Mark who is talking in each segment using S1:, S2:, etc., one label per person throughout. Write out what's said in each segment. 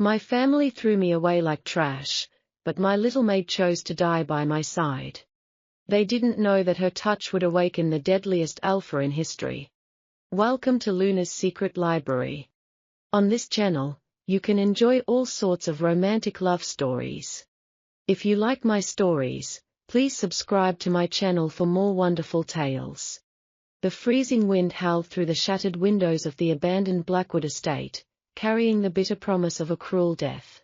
S1: My family threw me away like trash, but my little maid chose to die by my side. They didn't know that her touch would awaken the deadliest alpha in history. Welcome to Luna's Secret Library. On this channel, you can enjoy all sorts of romantic love stories. If you like my stories, please subscribe to my channel for more wonderful tales. The freezing wind howled through the shattered windows of the abandoned Blackwood estate, carrying the bitter promise of a cruel death.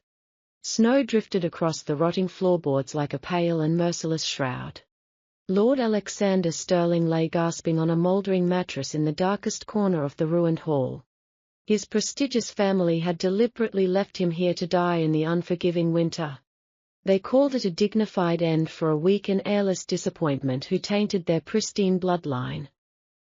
S1: Snow drifted across the rotting floorboards like a pale and merciless shroud. Lord Alexander Sterling lay gasping on a mouldering mattress in the darkest corner of the ruined hall. His prestigious family had deliberately left him here to die in the unforgiving winter. They called it a dignified end for a weak and airless disappointment who tainted their pristine bloodline.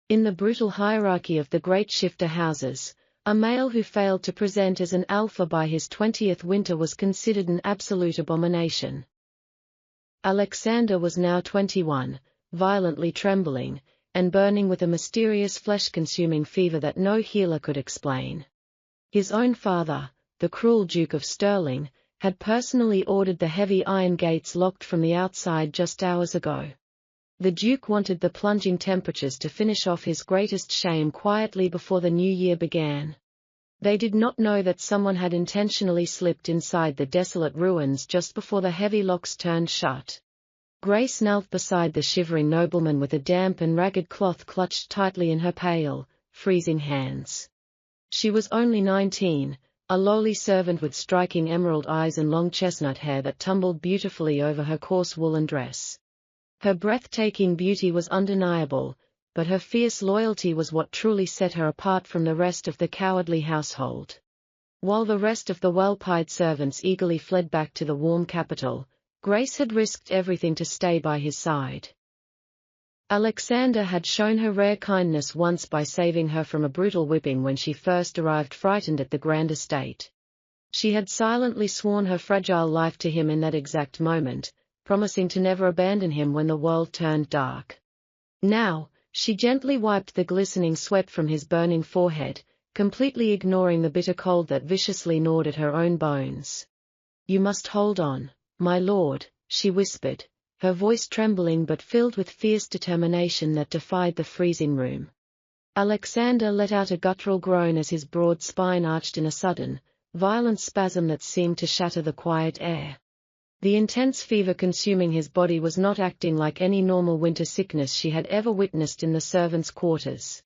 S1: In the brutal hierarchy of the great shifter houses, a male who failed to present as an alpha by his 20th winter was considered an absolute abomination. Alexander was now 21, violently trembling, and burning with a mysterious flesh-consuming fever that no healer could explain. His own father, the cruel Duke of Stirling, had personally ordered the heavy iron gates locked from the outside just hours ago. The Duke wanted the plunging temperatures to finish off his greatest shame quietly before the new year began. They did not know that someone had intentionally slipped inside the desolate ruins just before the heavy locks turned shut. Grace knelt beside the shivering nobleman with a damp and ragged cloth clutched tightly in her pale, freezing hands. She was only 19, a lowly servant with striking emerald eyes and long chestnut hair that tumbled beautifully over her coarse woolen dress. Her breathtaking beauty was undeniable, but her fierce loyalty was what truly set her apart from the rest of the cowardly household. While the rest of the well-paid servants eagerly fled back to the warm capital, Grace had risked everything to stay by his side. Alexander had shown her rare kindness once by saving her from a brutal whipping when she first arrived frightened at the grand estate. She had silently sworn her fragile life to him in that exact moment, promising to never abandon him when the world turned dark. Now, she gently wiped the glistening sweat from his burning forehead, completely ignoring the bitter cold that viciously gnawed at her own bones. "You must hold on, my lord," she whispered, her voice trembling but filled with fierce determination that defied the freezing room. Alexander let out a guttural groan as his broad spine arched in a sudden, violent spasm that seemed to shatter the quiet air. The intense fever consuming his body was not acting like any normal winter sickness she had ever witnessed in the servants' quarters.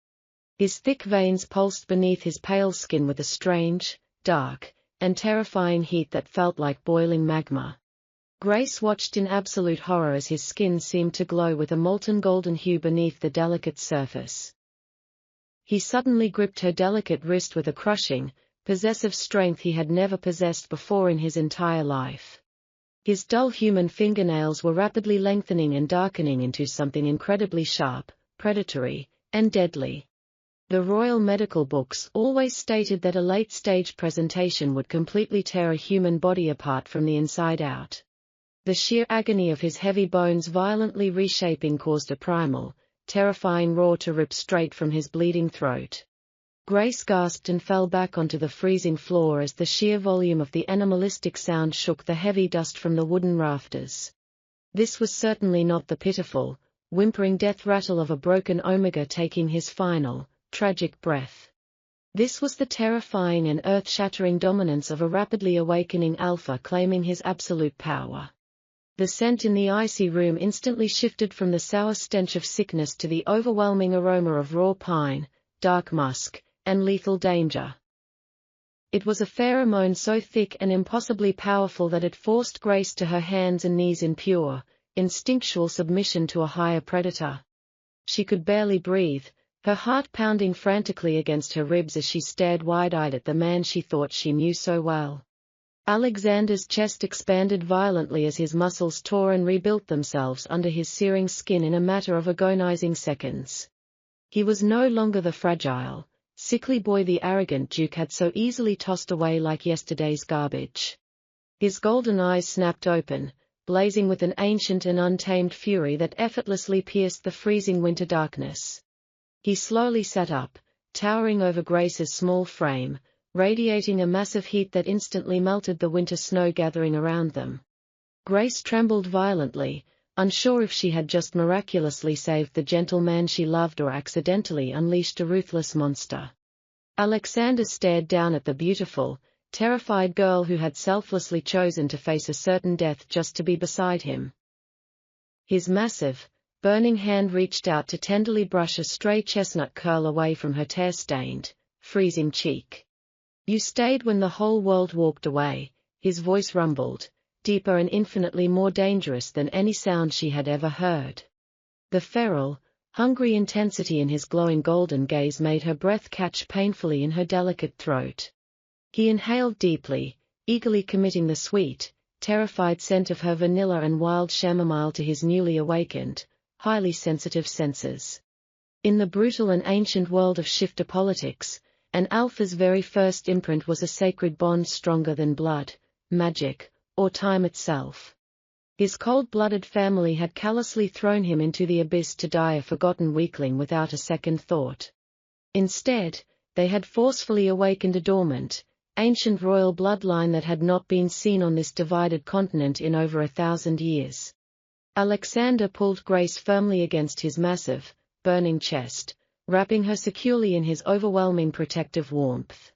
S1: His thick veins pulsed beneath his pale skin with a strange, dark, and terrifying heat that felt like boiling magma. Grace watched in absolute horror as his skin seemed to glow with a molten golden hue beneath the delicate surface. He suddenly gripped her delicate wrist with a crushing, possessive strength he had never possessed before in his entire life. His dull human fingernails were rapidly lengthening and darkening into something incredibly sharp, predatory, and deadly. The royal medical books always stated that a late-stage presentation would completely tear a human body apart from the inside out. The sheer agony of his heavy bones violently reshaping caused a primal, terrifying roar to rip straight from his bleeding throat. Grace gasped and fell back onto the freezing floor as the sheer volume of the animalistic sound shook the heavy dust from the wooden rafters. This was certainly not the pitiful, whimpering death rattle of a broken omega taking his final, tragic breath. This was the terrifying and earth-shattering dominance of a rapidly awakening alpha claiming his absolute power. The scent in the icy room instantly shifted from the sour stench of sickness to the overwhelming aroma of raw pine, dark musk, and lethal danger. It was a pheromone so thick and impossibly powerful that it forced Grace to her hands and knees in pure, instinctual submission to a higher predator. She could barely breathe, her heart pounding frantically against her ribs as she stared wide-eyed at the man she thought she knew so well. Alexander's chest expanded violently as his muscles tore and rebuilt themselves under his searing skin in a matter of agonizing seconds. He was no longer the fragile, sickly boy the arrogant Duke had so easily tossed away like yesterday's garbage. His golden eyes snapped open, blazing with an ancient and untamed fury that effortlessly pierced the freezing winter darkness. He slowly sat up, towering over Grace's small frame, radiating a massive heat that instantly melted the winter snow gathering around them. Grace trembled violently, unsure if she had just miraculously saved the gentleman she loved or accidentally unleashed a ruthless monster. Alexander stared down at the beautiful, terrified girl who had selflessly chosen to face a certain death just to be beside him. His massive, burning hand reached out to tenderly brush a stray chestnut curl away from her tear-stained, freezing cheek. "You stayed when the whole world walked away," his voice rumbled, deeper and infinitely more dangerous than any sound she had ever heard. The feral, hungry intensity in his glowing golden gaze made her breath catch painfully in her delicate throat. He inhaled deeply, eagerly committing the sweet, terrified scent of her vanilla and wild chamomile to his newly awakened, highly sensitive senses. In the brutal and ancient world of shifter politics, an alpha's very first imprint was a sacred bond stronger than blood, magic, or time itself. His cold-blooded family had callously thrown him into the abyss to die a forgotten weakling without a second thought. Instead, they had forcefully awakened a dormant, ancient royal bloodline that had not been seen on this divided continent in over 1,000 years. Alexander pulled Grace firmly against his massive, burning chest, wrapping her securely in his overwhelming protective warmth.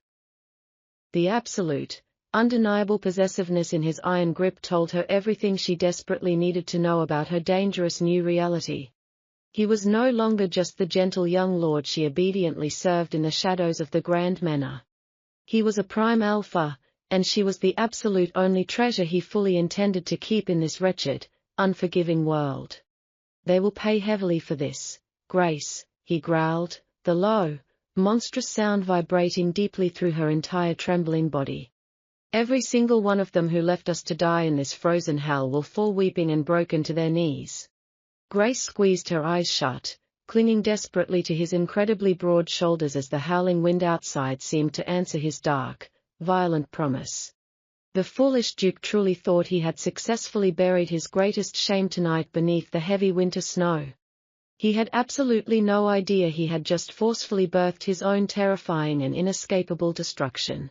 S1: The absolute, undeniable possessiveness in his iron grip told her everything she desperately needed to know about her dangerous new reality. He was no longer just the gentle young lord she obediently served in the shadows of the Grand Manor. He was a prime alpha, and she was the absolute only treasure he fully intended to keep in this wretched, unforgiving world. "They will pay heavily for this, Grace," he growled, the low, monstrous sound vibrating deeply through her entire trembling body. "Every single one of them who left us to die in this frozen hell will fall weeping and broken to their knees." Grace squeezed her eyes shut, clinging desperately to his incredibly broad shoulders as the howling wind outside seemed to answer his dark, violent promise. The foolish Duke truly thought he had successfully buried his greatest shame tonight beneath the heavy winter snow. He had absolutely no idea he had just forcefully birthed his own terrifying and inescapable destruction.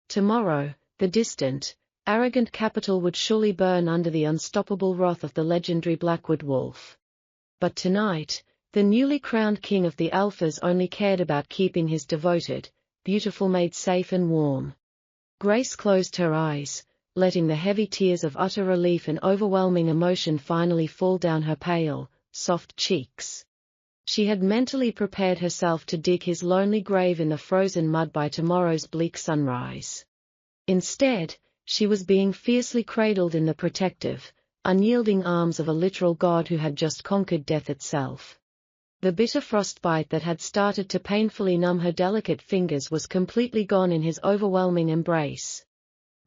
S1: Tomorrow, the distant, arrogant capital would surely burn under the unstoppable wrath of the legendary Blackwood Wolf. But tonight, the newly crowned king of the Alphas only cared about keeping his devoted, beautiful maid safe and warm. Grace closed her eyes, letting the heavy tears of utter relief and overwhelming emotion finally fall down her pale, soft cheeks. She had mentally prepared herself to dig his lonely grave in the frozen mud by tomorrow's bleak sunrise. Instead, she was being fiercely cradled in the protective, unyielding arms of a literal god who had just conquered death itself. The bitter frostbite that had started to painfully numb her delicate fingers was completely gone in his overwhelming embrace.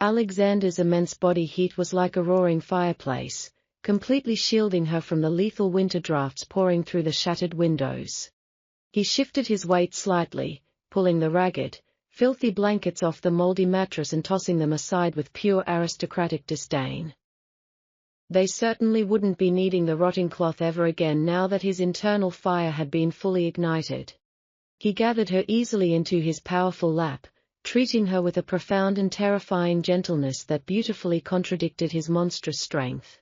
S1: Alexander's immense body heat was like a roaring fireplace, completely shielding her from the lethal winter drafts pouring through the shattered windows. He shifted his weight slightly, pulling the ragged, filthy blankets off the moldy mattress and tossing them aside with pure aristocratic disdain. They certainly wouldn't be needing the rotting cloth ever again now that his internal fire had been fully ignited. He gathered her easily into his powerful lap, treating her with a profound and terrifying gentleness that beautifully contradicted his monstrous strength.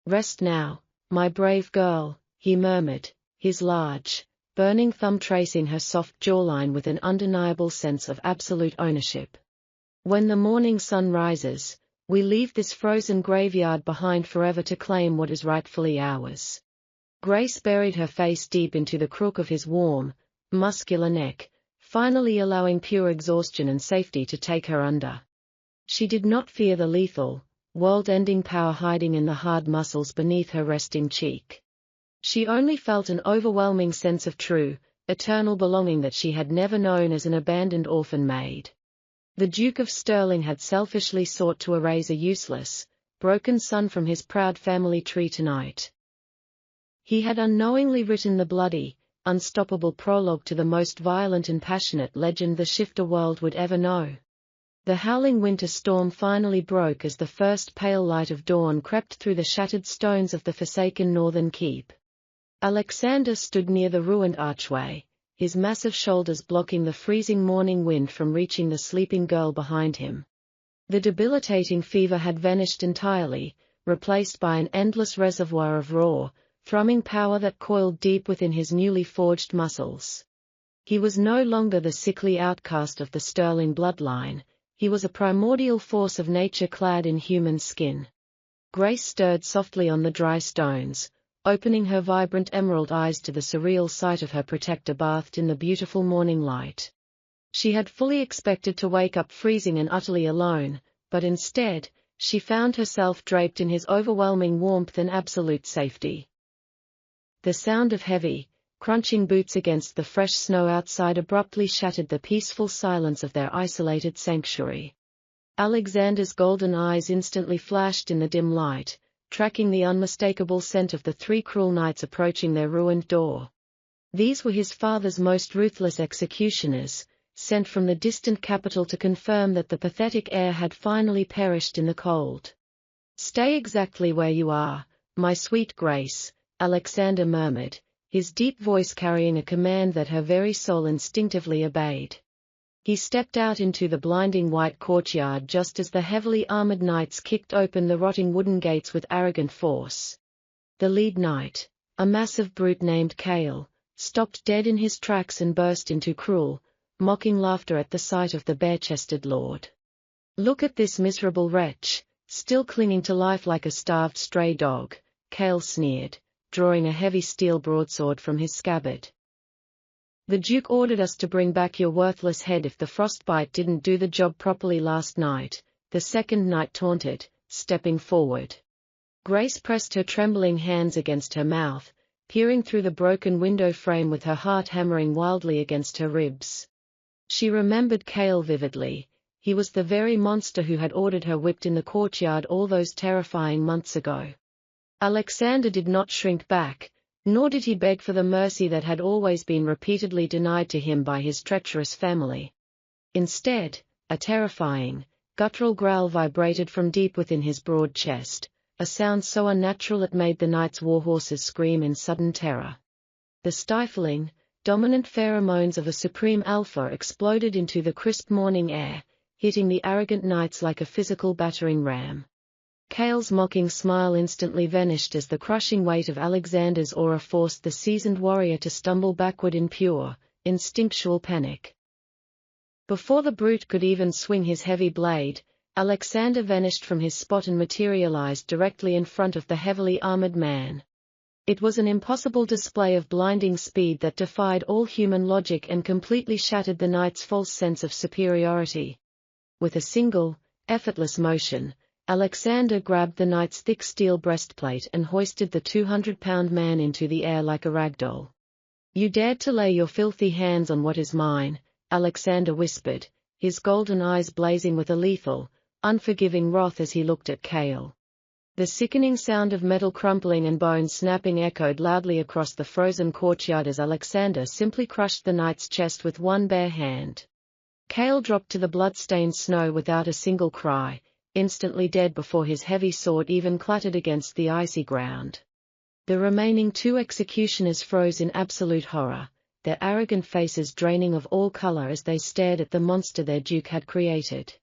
S1: "Rest now, my brave girl," he murmured, his large, burning thumb tracing her soft jawline with an undeniable sense of absolute ownership. "When the morning sun rises, we leave this frozen graveyard behind forever to claim what is rightfully ours." Grace buried her face deep into the crook of his warm, muscular neck, finally allowing pure exhaustion and safety to take her under. She did not fear the lethal, world-ending power hiding in the hard muscles beneath her resting cheek. She only felt an overwhelming sense of true, eternal belonging that she had never known as an abandoned orphan maid. The Duke of Stirling had selfishly sought to erase a useless, broken son from his proud family tree tonight. He had unknowingly written the bloody, unstoppable prologue to the most violent and passionate legend the shifter world would ever know. The howling winter storm finally broke as the first pale light of dawn crept through the shattered stones of the forsaken northern keep. Alexander stood near the ruined archway, his massive shoulders blocking the freezing morning wind from reaching the sleeping girl behind him. The debilitating fever had vanished entirely, replaced by an endless reservoir of raw, thrumming power that coiled deep within his newly forged muscles. He was no longer the sickly outcast of the sterling bloodline, he was a primordial force of nature clad in human skin. Grace stirred softly on the dry stones, opening her vibrant emerald eyes to the surreal sight of her protector bathed in the beautiful morning light. She had fully expected to wake up freezing and utterly alone, but instead, she found herself draped in his overwhelming warmth and absolute safety. The sound of heavy, crunching boots against the fresh snow outside abruptly shattered the peaceful silence of their isolated sanctuary. Alexander's golden eyes instantly flashed in the dim light, tracking the unmistakable scent of the three cruel knights approaching their ruined door. These were his father's most ruthless executioners, sent from the distant capital to confirm that the pathetic heir had finally perished in the cold. "Stay exactly where you are, my sweet Grace," Alexander murmured, his deep voice carrying a command that her very soul instinctively obeyed. He stepped out into the blinding white courtyard just as the heavily armored knights kicked open the rotting wooden gates with arrogant force. The lead knight, a massive brute named Cale, stopped dead in his tracks and burst into cruel, mocking laughter at the sight of the bare-chested lord. "Look at this miserable wretch, still clinging to life like a starved stray dog," Cale sneered, drawing a heavy steel broadsword from his scabbard. "The Duke ordered us to bring back your worthless head if the frostbite didn't do the job properly last night," the second knight taunted, stepping forward. Grace pressed her trembling hands against her mouth, peering through the broken window frame with her heart hammering wildly against her ribs. She remembered Cale vividly. He was the very monster who had ordered her whipped in the courtyard all those terrifying months ago. Alexander did not shrink back, nor did he beg for the mercy that had always been repeatedly denied to him by his treacherous family. Instead, a terrifying, guttural growl vibrated from deep within his broad chest, a sound so unnatural it made the knight's warhorses scream in sudden terror. The stifling, dominant pheromones of a supreme alpha exploded into the crisp morning air, hitting the arrogant knights like a physical battering ram. Cale's mocking smile instantly vanished as the crushing weight of Alexander's aura forced the seasoned warrior to stumble backward in pure, instinctual panic. Before the brute could even swing his heavy blade, Alexander vanished from his spot and materialized directly in front of the heavily armored man. It was an impossible display of blinding speed that defied all human logic and completely shattered the knight's false sense of superiority. With a single, effortless motion, Alexander grabbed the knight's thick steel breastplate and hoisted the 200-pound man into the air like a ragdoll. "You dared to lay your filthy hands on what is mine," Alexander whispered, his golden eyes blazing with a lethal, unforgiving wrath as he looked at Cale. The sickening sound of metal crumpling and bone snapping echoed loudly across the frozen courtyard as Alexander simply crushed the knight's chest with one bare hand. Cale dropped to the blood-stained snow without a single cry, instantly dead before his heavy sword even clattered against the icy ground. The remaining two executioners froze in absolute horror, their arrogant faces draining of all color as they stared at the monster their duke had created.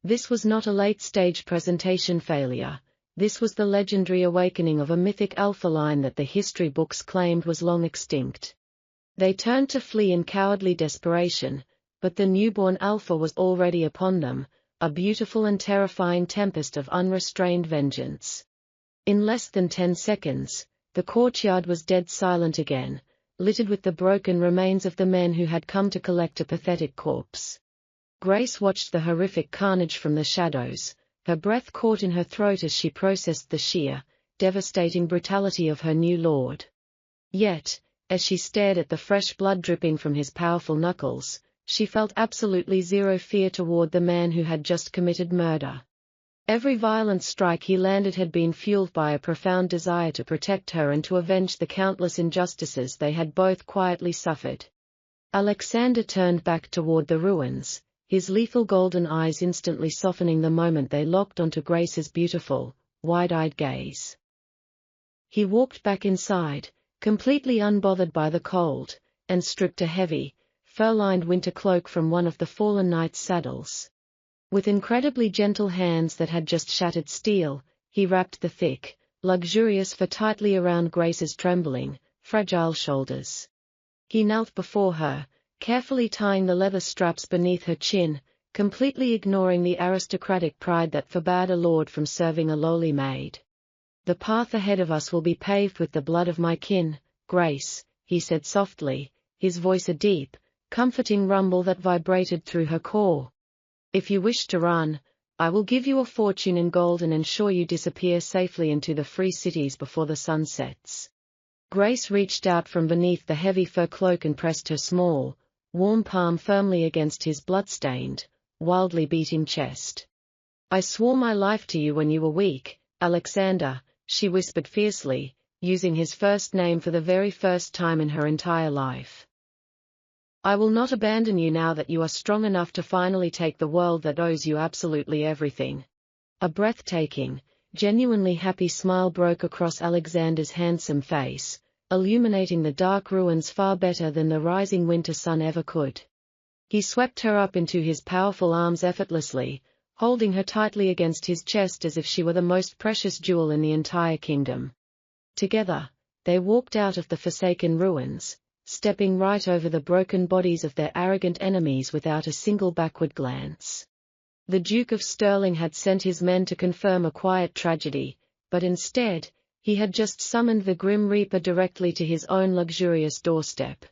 S1: This was not a late-stage presentation failure, this was the legendary awakening of a mythic alpha line that the history books claimed was long extinct. They turned to flee in cowardly desperation, but the newborn alpha was already upon them, a beautiful and terrifying tempest of unrestrained vengeance. In less than 10 seconds, the courtyard was dead silent again, littered with the broken remains of the men who had come to collect a pathetic corpse. Grace watched the horrific carnage from the shadows, her breath caught in her throat as she processed the sheer, devastating brutality of her new lord. Yet, as she stared at the fresh blood dripping from his powerful knuckles, she felt absolutely zero fear toward the man who had just committed murder. Every violent strike he landed had been fueled by a profound desire to protect her and to avenge the countless injustices they had both quietly suffered. Alexander turned back toward the ruins, his lethal golden eyes instantly softening the moment they locked onto Grace's beautiful, wide-eyed gaze. He walked back inside, completely unbothered by the cold, and stripped a heavy, fur-lined winter cloak from one of the fallen knight's saddles. With incredibly gentle hands that had just shattered steel, he wrapped the thick, luxurious fur tightly around Grace's trembling, fragile shoulders. He knelt before her, carefully tying the leather straps beneath her chin, completely ignoring the aristocratic pride that forbade a lord from serving a lowly maid. "The path ahead of us will be paved with the blood of my kin, Grace," he said softly, his voice a deep, comforting rumble that vibrated through her core. "If you wish to run, I will give you a fortune in gold and ensure you disappear safely into the free cities before the sun sets." Grace reached out from beneath the heavy fur cloak and pressed her small, warm palm firmly against his blood-stained, wildly beating chest. "I swore my life to you when you were weak, Alexander," she whispered fiercely, using his first name for the very first time in her entire life. "I will not abandon you now that you are strong enough to finally take the world that owes you absolutely everything." A breathtaking, genuinely happy smile broke across Alexander's handsome face, illuminating the dark ruins far better than the rising winter sun ever could. He swept her up into his powerful arms effortlessly, holding her tightly against his chest as if she were the most precious jewel in the entire kingdom. Together, they walked out of the forsaken ruins, stepping right over the broken bodies of their arrogant enemies without a single backward glance. The Duke of Stirling had sent his men to confirm a quiet tragedy, but instead, he had just summoned the Grim Reaper directly to his own luxurious doorstep.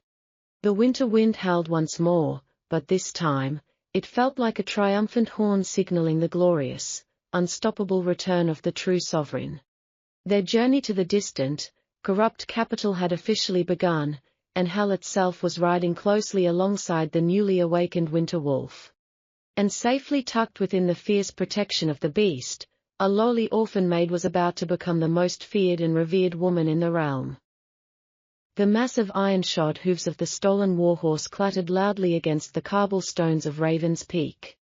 S1: The winter wind howled once more, but this time, it felt like a triumphant horn signaling the glorious, unstoppable return of the true sovereign. Their journey to the distant, corrupt capital had officially begun, and hell itself was riding closely alongside the newly awakened winter wolf. And safely tucked within the fierce protection of the beast, a lowly orphan maid was about to become the most feared and revered woman in the realm. The massive iron-shod hooves of the stolen warhorse clattered loudly against the cobblestones of Raven's Peak.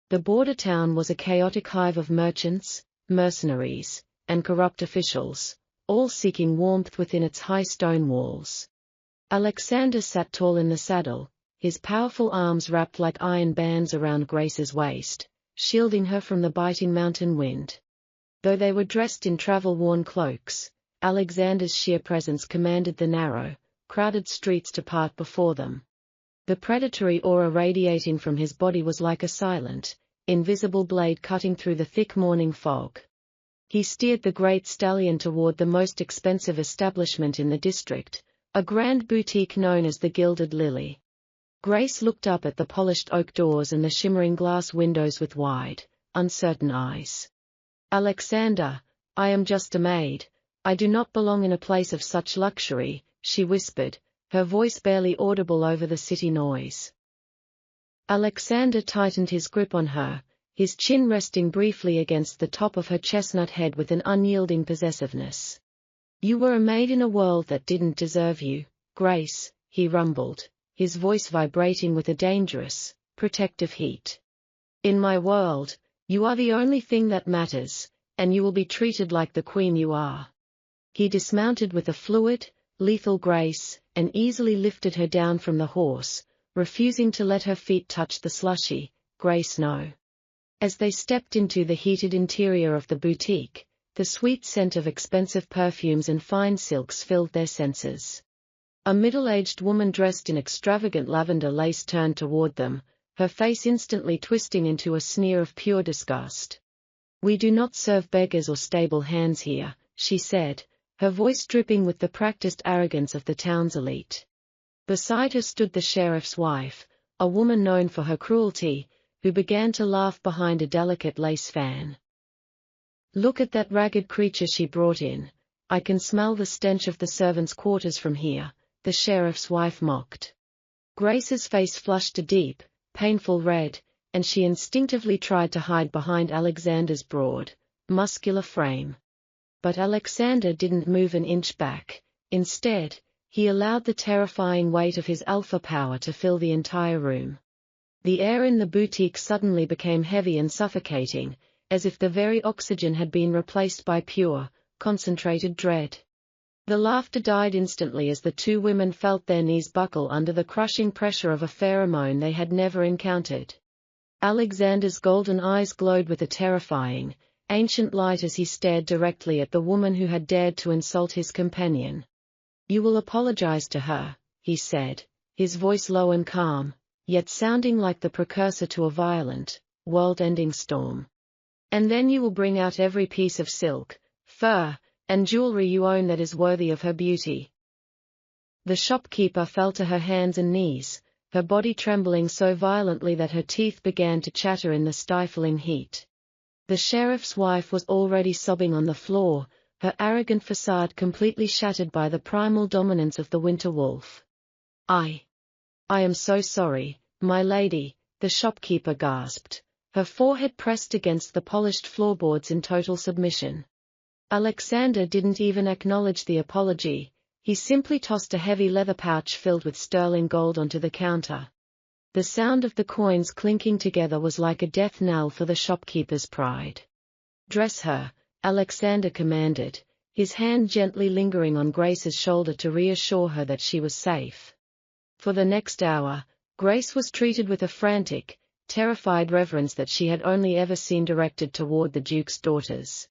S1: The border town was a chaotic hive of merchants, mercenaries, and corrupt officials, all seeking warmth within its high stone walls. Alexander sat tall in the saddle, his powerful arms wrapped like iron bands around Grace's waist, shielding her from the biting mountain wind. Though they were dressed in travel-worn cloaks, Alexander's sheer presence commanded the narrow, crowded streets to part before them. The predatory aura radiating from his body was like a silent, invisible blade cutting through the thick morning fog. He steered the great stallion toward the most expensive establishment in the district, a grand boutique known as the Gilded Lily. Grace looked up at the polished oak doors and the shimmering glass windows with wide, uncertain eyes. "Alexander, I am just a maid. I do not belong in a place of such luxury," she whispered, her voice barely audible over the city noise. Alexander tightened his grip on her, his chin resting briefly against the top of her chestnut head with an unyielding possessiveness. "You were a maid in a world that didn't deserve you, Grace," he rumbled, his voice vibrating with a dangerous, protective heat. "In my world, you are the only thing that matters, and you will be treated like the queen you are." He dismounted with a fluid, lethal grace, and easily lifted her down from the horse, refusing to let her feet touch the slushy, grey snow. As they stepped into the heated interior of the boutique, the sweet scent of expensive perfumes and fine silks filled their senses. A middle-aged woman dressed in extravagant lavender lace turned toward them, her face instantly twisting into a sneer of pure disgust. "We do not serve beggars or stable hands here," she said, her voice dripping with the practiced arrogance of the town's elite. Beside her stood the sheriff's wife, a woman known for her cruelty, who began to laugh behind a delicate lace fan. "Look at that ragged creature she brought in. I can smell the stench of the servants' quarters from here," the sheriff's wife mocked. Grace's face flushed a deep, painful red, and she instinctively tried to hide behind Alexander's broad, muscular frame. But Alexander didn't move an inch back. Instead, he allowed the terrifying weight of his alpha power to fill the entire room. The air in the boutique suddenly became heavy and suffocating, as if the very oxygen had been replaced by pure, concentrated dread. The laughter died instantly as the two women felt their knees buckle under the crushing pressure of a pheromone they had never encountered. Alexander's golden eyes glowed with a terrifying, ancient light as he stared directly at the woman who had dared to insult his companion. "You will apologize to her," he said, his voice low and calm, yet sounding like the precursor to a violent, world-ending storm. "And then you will bring out every piece of silk, fur, and jewelry you own that is worthy of her beauty." The shopkeeper fell to her hands and knees, her body trembling so violently that her teeth began to chatter in the stifling heat. The sheriff's wife was already sobbing on the floor, her arrogant facade completely shattered by the primal dominance of the winter wolf. I am so sorry, my lady," the shopkeeper gasped, her forehead pressed against the polished floorboards in total submission. Alexander didn't even acknowledge the apology, he simply tossed a heavy leather pouch filled with sterling gold onto the counter. The sound of the coins clinking together was like a death knell for the shopkeeper's pride. "Dress her," Alexander commanded, his hand gently lingering on Grace's shoulder to reassure her that she was safe. For the next hour, Grace was treated with a frantic, terrified reverence that she had only ever seen directed toward the Duke's daughters.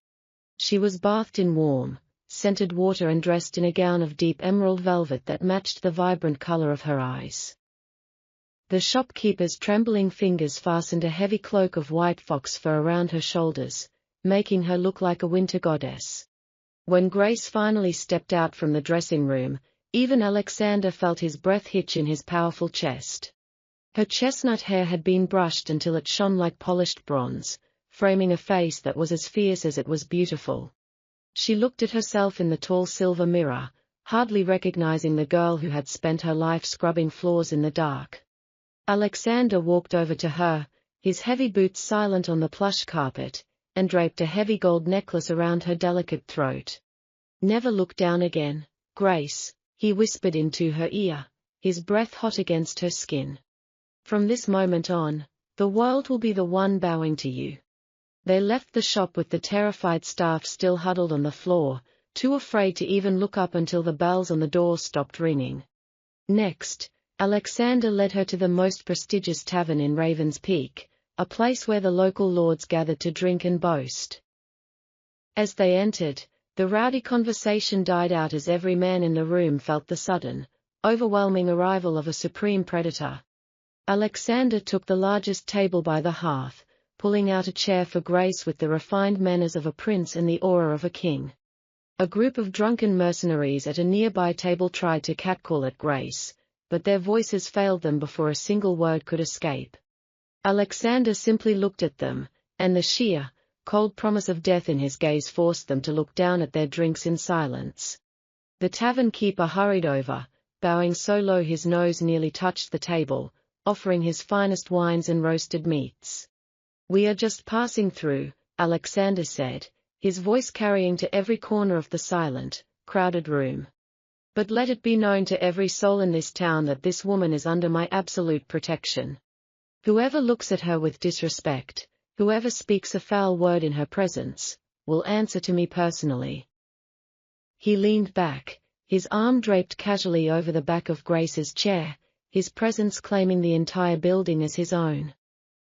S1: She was bathed in warm, scented water and dressed in a gown of deep emerald velvet that matched the vibrant color of her eyes. The shopkeeper's trembling fingers fastened a heavy cloak of white fox fur around her shoulders, making her look like a winter goddess. When Grace finally stepped out from the dressing room, even Alexander felt his breath hitch in his powerful chest. Her chestnut hair had been brushed until it shone like polished bronze, framing a face that was as fierce as it was beautiful. She looked at herself in the tall silver mirror, hardly recognizing the girl who had spent her life scrubbing floors in the dark. Alexander walked over to her, his heavy boots silent on the plush carpet, and draped a heavy gold necklace around her delicate throat. "Never look down again, Grace," he whispered into her ear, his breath hot against her skin. "From this moment on, the world will be the one bowing to you." They left the shop with the terrified staff still huddled on the floor, too afraid to even look up until the bells on the door stopped ringing. Next, Alexander led her to the most prestigious tavern in Raven's Peak, a place where the local lords gathered to drink and boast. As they entered, the rowdy conversation died out as every man in the room felt the sudden, overwhelming arrival of a supreme predator. Alexander took the largest table by the hearth, pulling out a chair for Grace with the refined manners of a prince and the aura of a king. A group of drunken mercenaries at a nearby table tried to catcall at Grace, but their voices failed them before a single word could escape. Alexander simply looked at them, and the sheer, cold promise of death in his gaze forced them to look down at their drinks in silence. The tavern keeper hurried over, bowing so low his nose nearly touched the table, offering his finest wines and roasted meats. "We are just passing through," Alexander said, his voice carrying to every corner of the silent, crowded room. "But let it be known to every soul in this town that this woman is under my absolute protection. Whoever looks at her with disrespect, whoever speaks a foul word in her presence, will answer to me personally." He leaned back, his arm draped casually over the back of Grace's chair, his presence claiming the entire building as his own.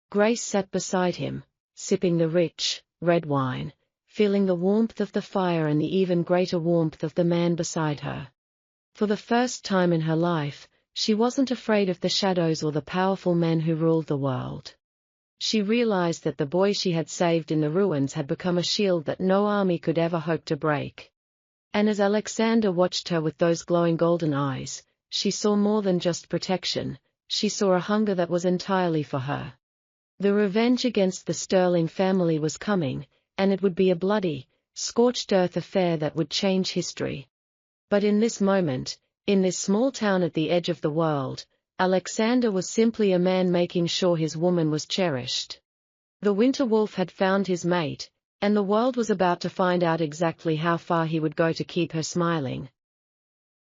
S1: Grace sat beside him, sipping the rich, red wine, feeling the warmth of the fire and the even greater warmth of the man beside her. For the first time in her life, she wasn't afraid of the shadows or the powerful men who ruled the world. She realized that the boy she had saved in the ruins had become a shield that no army could ever hope to break. And as Alexander watched her with those glowing golden eyes, she saw more than just protection, she saw a hunger that was entirely for her. The revenge against the Sterling family was coming, and it would be a bloody, scorched earth affair that would change history. But in this moment, in this small town at the edge of the world, Alexander was simply a man making sure his woman was cherished. The winter wolf had found his mate, and the world was about to find out exactly how far he would go to keep her smiling.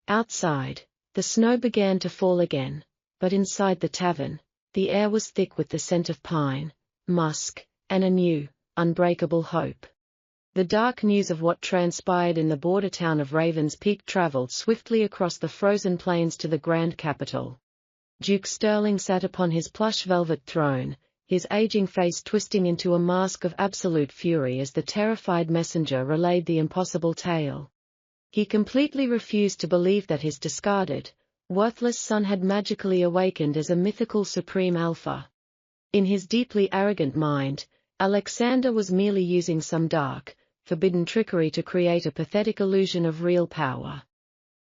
S1: Outside, the snow began to fall again, but inside the tavern, the air was thick with the scent of pine, musk, and a new, unbreakable hope. The dark news of what transpired in the border town of Ravens Peak traveled swiftly across the frozen plains to the grand capital. Duke Sterling sat upon his plush velvet throne, his aging face twisting into a mask of absolute fury as the terrified messenger relayed the impossible tale. He completely refused to believe that his discarded, worthless son had magically awakened as a mythical supreme alpha. In his deeply arrogant mind, Alexander was merely using some dark, forbidden trickery to create a pathetic illusion of real power.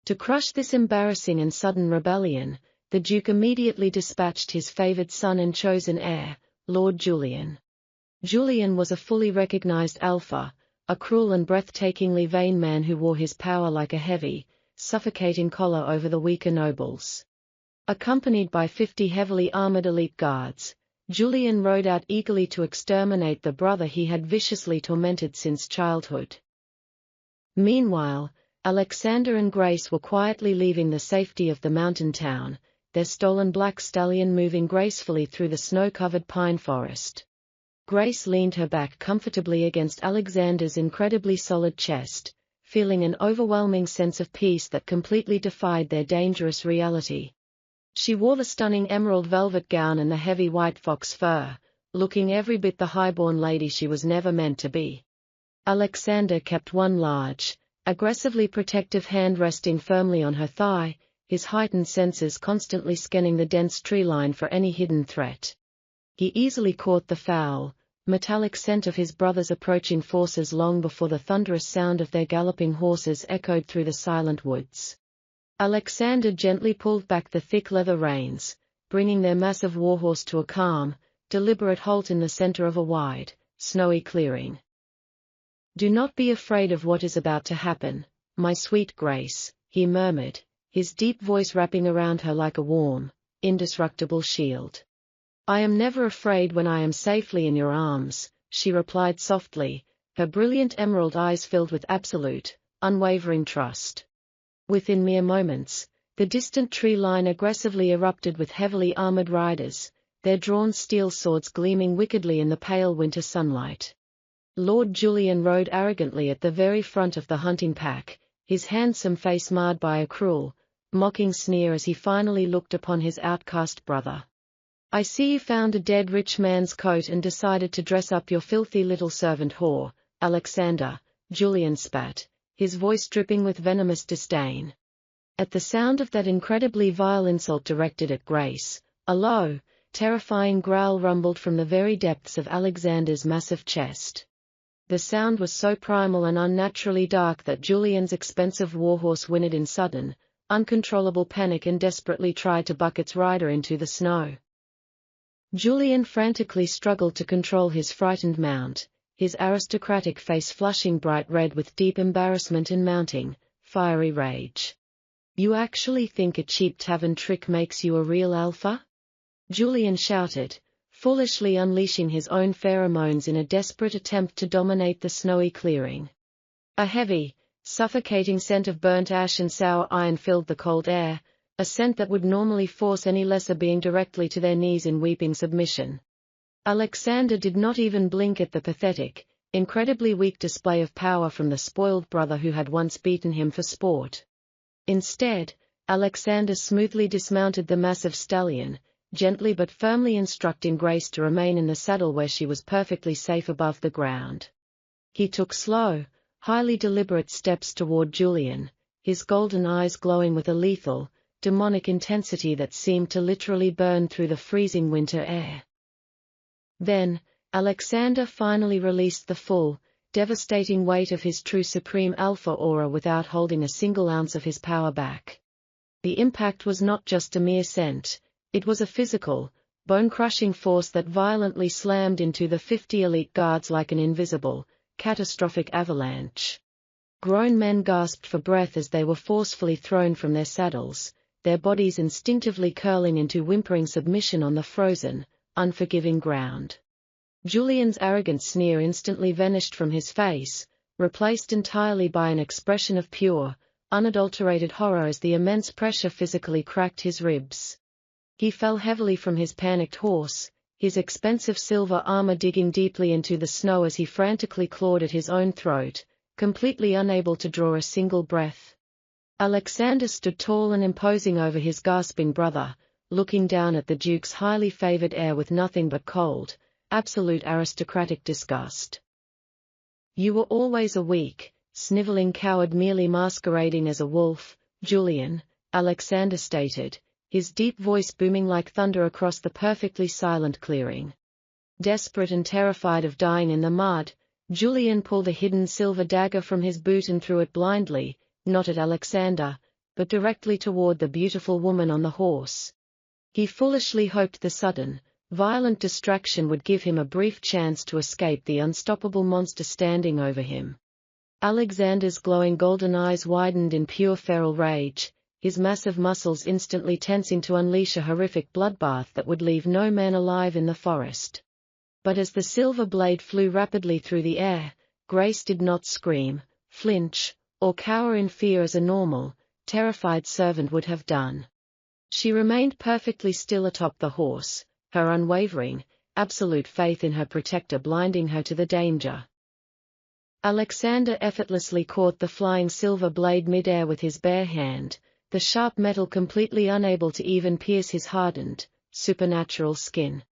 S1: To crush this embarrassing and sudden rebellion, the Duke immediately dispatched his favored son and chosen heir, Lord Julian. Julian was a fully recognized alpha, a cruel and breathtakingly vain man who wore his power like a heavy, suffocating collar over the weaker nobles. Accompanied by 50 heavily armored elite guards, Julian rode out eagerly to exterminate the brother he had viciously tormented since childhood. Meanwhile, Alexander and Grace were quietly leaving the safety of the mountain town, their stolen black stallion moving gracefully through the snow-covered pine forest. Grace leaned her back comfortably against Alexander's incredibly solid chest, feeling an overwhelming sense of peace that completely defied their dangerous reality. She wore the stunning emerald velvet gown and the heavy white fox fur, looking every bit the highborn lady she was never meant to be. Alexander kept one large, aggressively protective hand resting firmly on her thigh, his heightened senses constantly scanning the dense tree line for any hidden threat. He easily caught the foul, metallic scent of his brother's approaching forces long before the thunderous sound of their galloping horses echoed through the silent woods. Alexander gently pulled back the thick leather reins, bringing their massive warhorse to a calm, deliberate halt in the center of a wide, snowy clearing. "Do not be afraid of what is about to happen, my sweet Grace," he murmured, his deep voice wrapping around her like a warm, indestructible shield. "I am never afraid when I am safely in your arms," she replied softly, her brilliant emerald eyes filled with absolute, unwavering trust. Within mere moments, the distant tree line aggressively erupted with heavily armored riders, their drawn steel swords gleaming wickedly in the pale winter sunlight. Lord Julian rode arrogantly at the very front of the hunting pack, his handsome face marred by a cruel, mocking sneer as he finally looked upon his outcast brother. "I see you found a dead rich man's coat and decided to dress up your filthy little servant whore, Alexander," Julian spat, his voice dripping with venomous disdain. At the sound of that incredibly vile insult directed at Grace, a low, terrifying growl rumbled from the very depths of Alexander's massive chest. The sound was so primal and unnaturally dark that Julian's expensive warhorse whinnied in sudden, uncontrollable panic and desperately tried to buck its rider into the snow. Julian frantically struggled to control his frightened mount, his aristocratic face flushing bright red with deep embarrassment and mounting, fiery rage. "You actually think a cheap tavern trick makes you a real alpha?" Julian shouted, foolishly unleashing his own pheromones in a desperate attempt to dominate the snowy clearing. A heavy, suffocating scent of burnt ash and sour iron filled the cold air, a scent that would normally force any lesser being directly to their knees in weeping submission. Alexander did not even blink at the pathetic, incredibly weak display of power from the spoiled brother who had once beaten him for sport. Instead, Alexander smoothly dismounted the massive stallion, gently but firmly instructing Grace to remain in the saddle where she was perfectly safe above the ground. He took slow, highly deliberate steps toward Julian, his golden eyes glowing with a lethal, demonic intensity that seemed to literally burn through the freezing winter air. Then, Alexander finally released the full, devastating weight of his true supreme alpha aura without holding a single ounce of his power back. The impact was not just a mere scent, it was a physical, bone-crushing force that violently slammed into the 50 elite guards like an invisible, catastrophic avalanche. Grown men gasped for breath as they were forcefully thrown from their saddles, their bodies instinctively curling into whimpering submission on the frozen, unforgiving ground. Julian's arrogant sneer instantly vanished from his face, replaced entirely by an expression of pure, unadulterated horror as the immense pressure physically cracked his ribs. He fell heavily from his panicked horse, his expensive silver armor digging deeply into the snow as he frantically clawed at his own throat, completely unable to draw a single breath. Alexander stood tall and imposing over his gasping brother, looking down at the Duke's highly favored heir with nothing but cold, absolute aristocratic disgust. "You were always a weak, sniveling coward merely masquerading as a wolf, Julian," Alexander stated, his deep voice booming like thunder across the perfectly silent clearing. Desperate and terrified of dying in the mud, Julian pulled a hidden silver dagger from his boot and threw it blindly, not at Alexander, but directly toward the beautiful woman on the horse. He foolishly hoped the sudden, violent distraction would give him a brief chance to escape the unstoppable monster standing over him. Alexander's glowing golden eyes widened in pure feral rage, his massive muscles instantly tensing to unleash a horrific bloodbath that would leave no man alive in the forest. But as the silver blade flew rapidly through the air, Grace did not scream, flinch, or cower in fear as a normal, terrified servant would have done. She remained perfectly still atop the horse, her unwavering, absolute faith in her protector blinding her to the danger. Alexander effortlessly caught the flying silver blade mid-air with his bare hand, the sharp metal completely unable to even pierce his hardened, supernatural skin.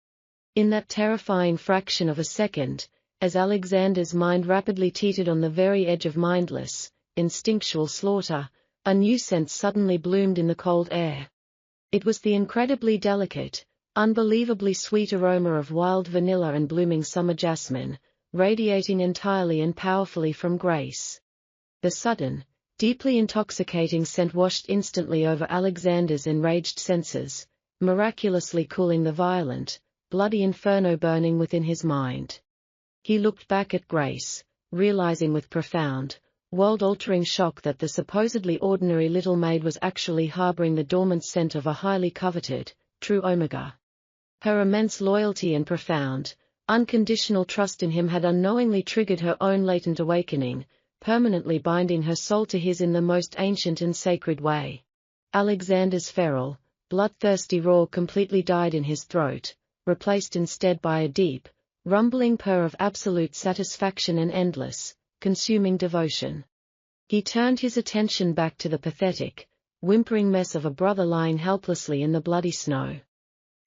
S1: In that terrifying fraction of a second, as Alexander's mind rapidly teetered on the very edge of mindless, instinctual slaughter, a new scent suddenly bloomed in the cold air. It was the incredibly delicate, unbelievably sweet aroma of wild vanilla and blooming summer jasmine, radiating entirely and powerfully from Grace. The sudden, deeply intoxicating scent washed instantly over Alexander's enraged senses, miraculously cooling the violent, bloody inferno burning within his mind. He looked back at Grace, realizing with profound, world-altering shock that the supposedly ordinary little maid was actually harboring the dormant scent of a highly coveted, true Omega. Her immense loyalty and profound, unconditional trust in him had unknowingly triggered her own latent awakening, permanently binding her soul to his in the most ancient and sacred way. Alexander's feral, bloodthirsty roar completely died in his throat, replaced instead by a deep, rumbling purr of absolute satisfaction and endless, consuming devotion. He turned his attention back to the pathetic, whimpering mess of a brother lying helplessly in the bloody snow.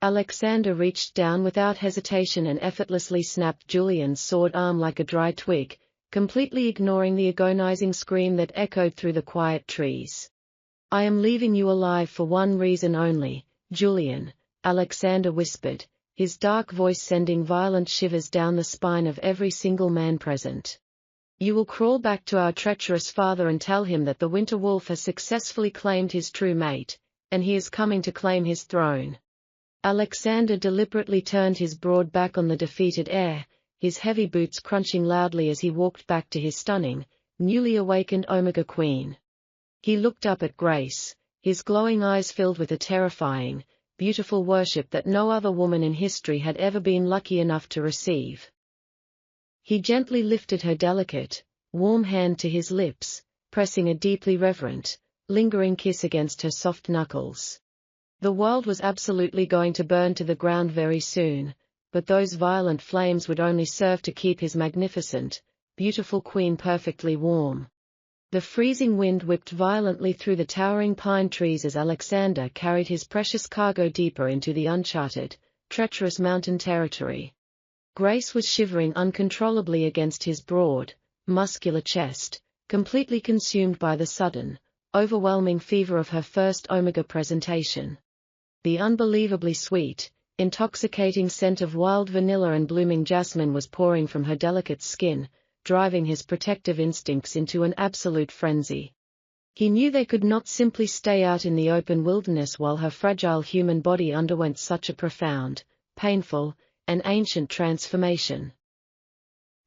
S1: Alexander reached down without hesitation and effortlessly snapped Julian's sword arm like a dry twig, completely ignoring the agonizing scream that echoed through the quiet trees. "I am leaving you alive for one reason only, Julian," Alexander whispered, his dark voice sending violent shivers down the spine of every single man present. "You will crawl back to our treacherous father and tell him that the winter wolf has successfully claimed his true mate, and he is coming to claim his throne." Alexander deliberately turned his broad back on the defeated heir, his heavy boots crunching loudly as he walked back to his stunning, newly awakened Omega Queen. He looked up at Grace, his glowing eyes filled with a terrifying, beautiful worship that no other woman in history had ever been lucky enough to receive. He gently lifted her delicate, warm hand to his lips, pressing a deeply reverent, lingering kiss against her soft knuckles. The world was absolutely going to burn to the ground very soon, but those violent flames would only serve to keep his magnificent, beautiful queen perfectly warm. The freezing wind whipped violently through the towering pine trees as Alexander carried his precious cargo deeper into the uncharted, treacherous mountain territory. Grace was shivering uncontrollably against his broad, muscular chest, completely consumed by the sudden, overwhelming fever of her first Omega presentation. The unbelievably sweet, intoxicating scent of wild vanilla and blooming jasmine was pouring from her delicate skin, driving his protective instincts into an absolute frenzy. He knew they could not simply stay out in the open wilderness while her fragile human body underwent such a profound, painful, and ancient transformation.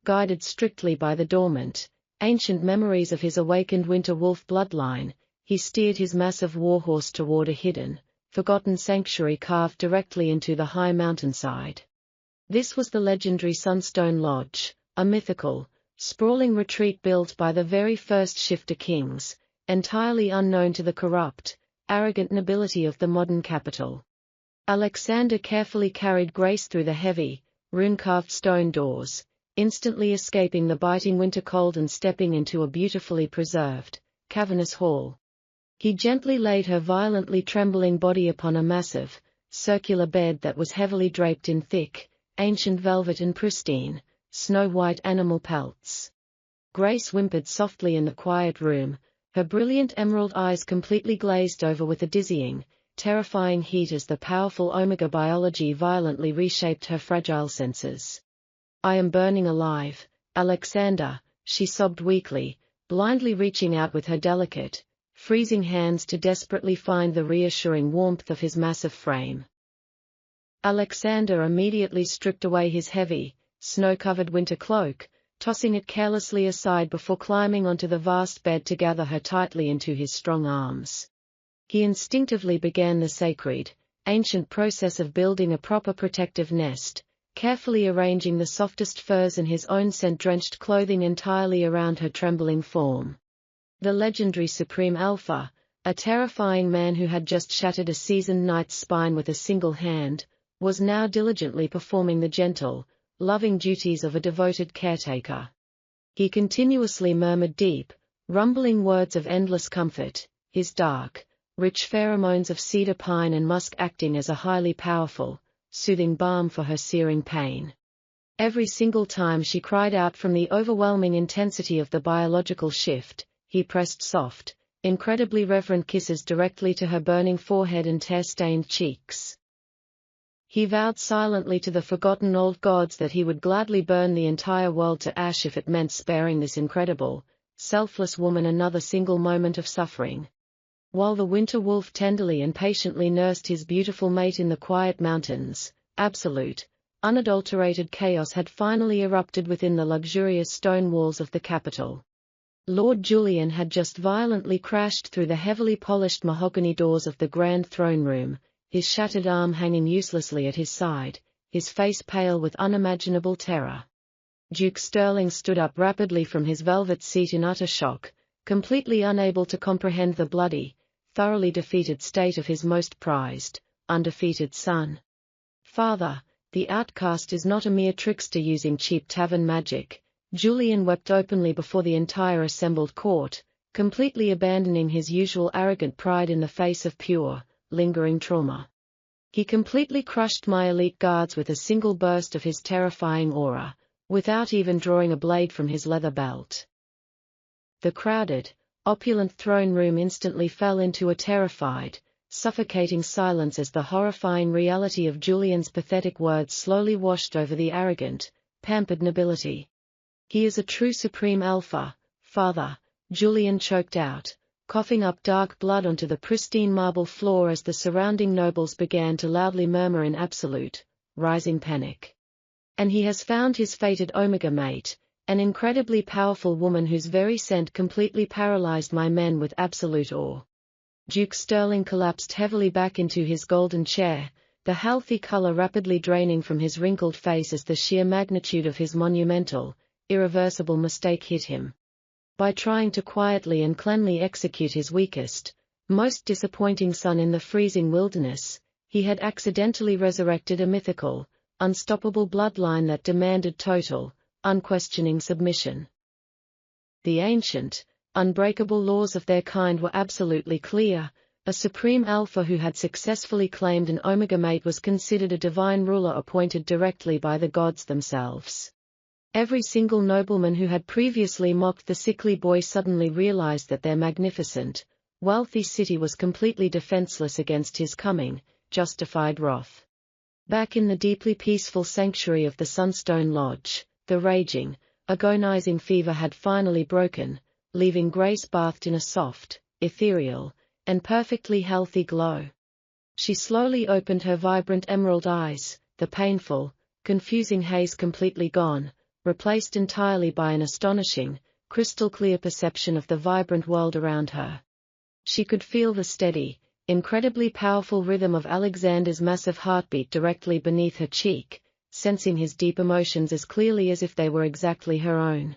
S1: Guided strictly by the dormant, ancient memories of his awakened winter wolf bloodline, he steered his massive warhorse toward a hidden, forgotten sanctuary carved directly into the high mountainside. This was the legendary Sunstone Lodge, a mythical, sprawling retreat built by the very first Shifter kings, entirely unknown to the corrupt, arrogant nobility of the modern capital. Alexander carefully carried Grace through the heavy, rune-carved stone doors, instantly escaping the biting winter cold and stepping into a beautifully preserved, cavernous hall. He gently laid her violently trembling body upon a massive, circular bed that was heavily draped in thick, ancient velvet and pristine, snow-white animal pelts. Grace whimpered softly in the quiet room, her brilliant emerald eyes completely glazed over with a dizzying, terrifying heat as the powerful omega biology violently reshaped her fragile senses. "I am burning alive, Alexander," she sobbed weakly, blindly reaching out with her delicate, freezing hands to desperately find the reassuring warmth of his massive frame. Alexander immediately stripped away his heavy, snow-covered winter cloak, tossing it carelessly aside before climbing onto the vast bed to gather her tightly into his strong arms. He instinctively began the sacred, ancient process of building a proper protective nest, carefully arranging the softest furs and his own scent-drenched clothing entirely around her trembling form. The legendary Supreme Alpha, a terrifying man who had just shattered a seasoned knight's spine with a single hand, was now diligently performing the gentle, loving duties of a devoted caretaker. He continuously murmured deep, rumbling words of endless comfort, his dark, rich pheromones of cedar pine and musk acting as a highly powerful, soothing balm for her searing pain. Every single time she cried out from the overwhelming intensity of the biological shift, he pressed soft, incredibly reverent kisses directly to her burning forehead and tear-stained cheeks. He vowed silently to the forgotten old gods that he would gladly burn the entire world to ash if it meant sparing this incredible, selfless woman another single moment of suffering. While the winter wolf tenderly and patiently nursed his beautiful mate in the quiet mountains, absolute, unadulterated chaos had finally erupted within the luxurious stone walls of the capital. Lord Julian had just violently crashed through the heavily polished mahogany doors of the grand throne room, his shattered arm hanging uselessly at his side, his face pale with unimaginable terror. Duke Sterling stood up rapidly from his velvet seat in utter shock, completely unable to comprehend the bloody, thoroughly defeated state of his most prized, undefeated son. "Father, the outcast is not a mere trickster using cheap tavern magic," Julian wept openly before the entire assembled court, completely abandoning his usual arrogant pride in the face of pure, lingering trauma. He completely crushed my elite guards with a single burst of his terrifying aura, without even drawing a blade from his leather belt. The crowded, opulent throne room instantly fell into a terrified, suffocating silence as the horrifying reality of Julian's pathetic words slowly washed over the arrogant, pampered nobility. "He is a true Supreme Alpha, Father," Julian choked out, coughing up dark blood onto the pristine marble floor as the surrounding nobles began to loudly murmur in absolute, rising panic. "And he has found his fated Omega mate, an incredibly powerful woman whose very scent completely paralyzed my men with absolute awe." Duke Sterling collapsed heavily back into his golden chair, the healthy color rapidly draining from his wrinkled face as the sheer magnitude of his monumental, irreversible mistake hit him. By trying to quietly and cleanly execute his weakest, most disappointing son in the freezing wilderness, he had accidentally resurrected a mythical, unstoppable bloodline that demanded total, unquestioning submission. The ancient, unbreakable laws of their kind were absolutely clear. A Supreme Alpha who had successfully claimed an Omega mate was considered a divine ruler appointed directly by the gods themselves. Every single nobleman who had previously mocked the sickly boy suddenly realized that their magnificent, wealthy city was completely defenseless against his coming, justified wrath. Back in the deeply peaceful sanctuary of the Sunstone Lodge, the raging, agonizing fever had finally broken, leaving Grace bathed in a soft, ethereal, and perfectly healthy glow. She slowly opened her vibrant emerald eyes, the painful, confusing haze completely gone, replaced entirely by an astonishing, crystal-clear perception of the vibrant world around her. She could feel the steady, incredibly powerful rhythm of Alexander's massive heartbeat directly beneath her cheek, sensing his deep emotions as clearly as if they were exactly her own.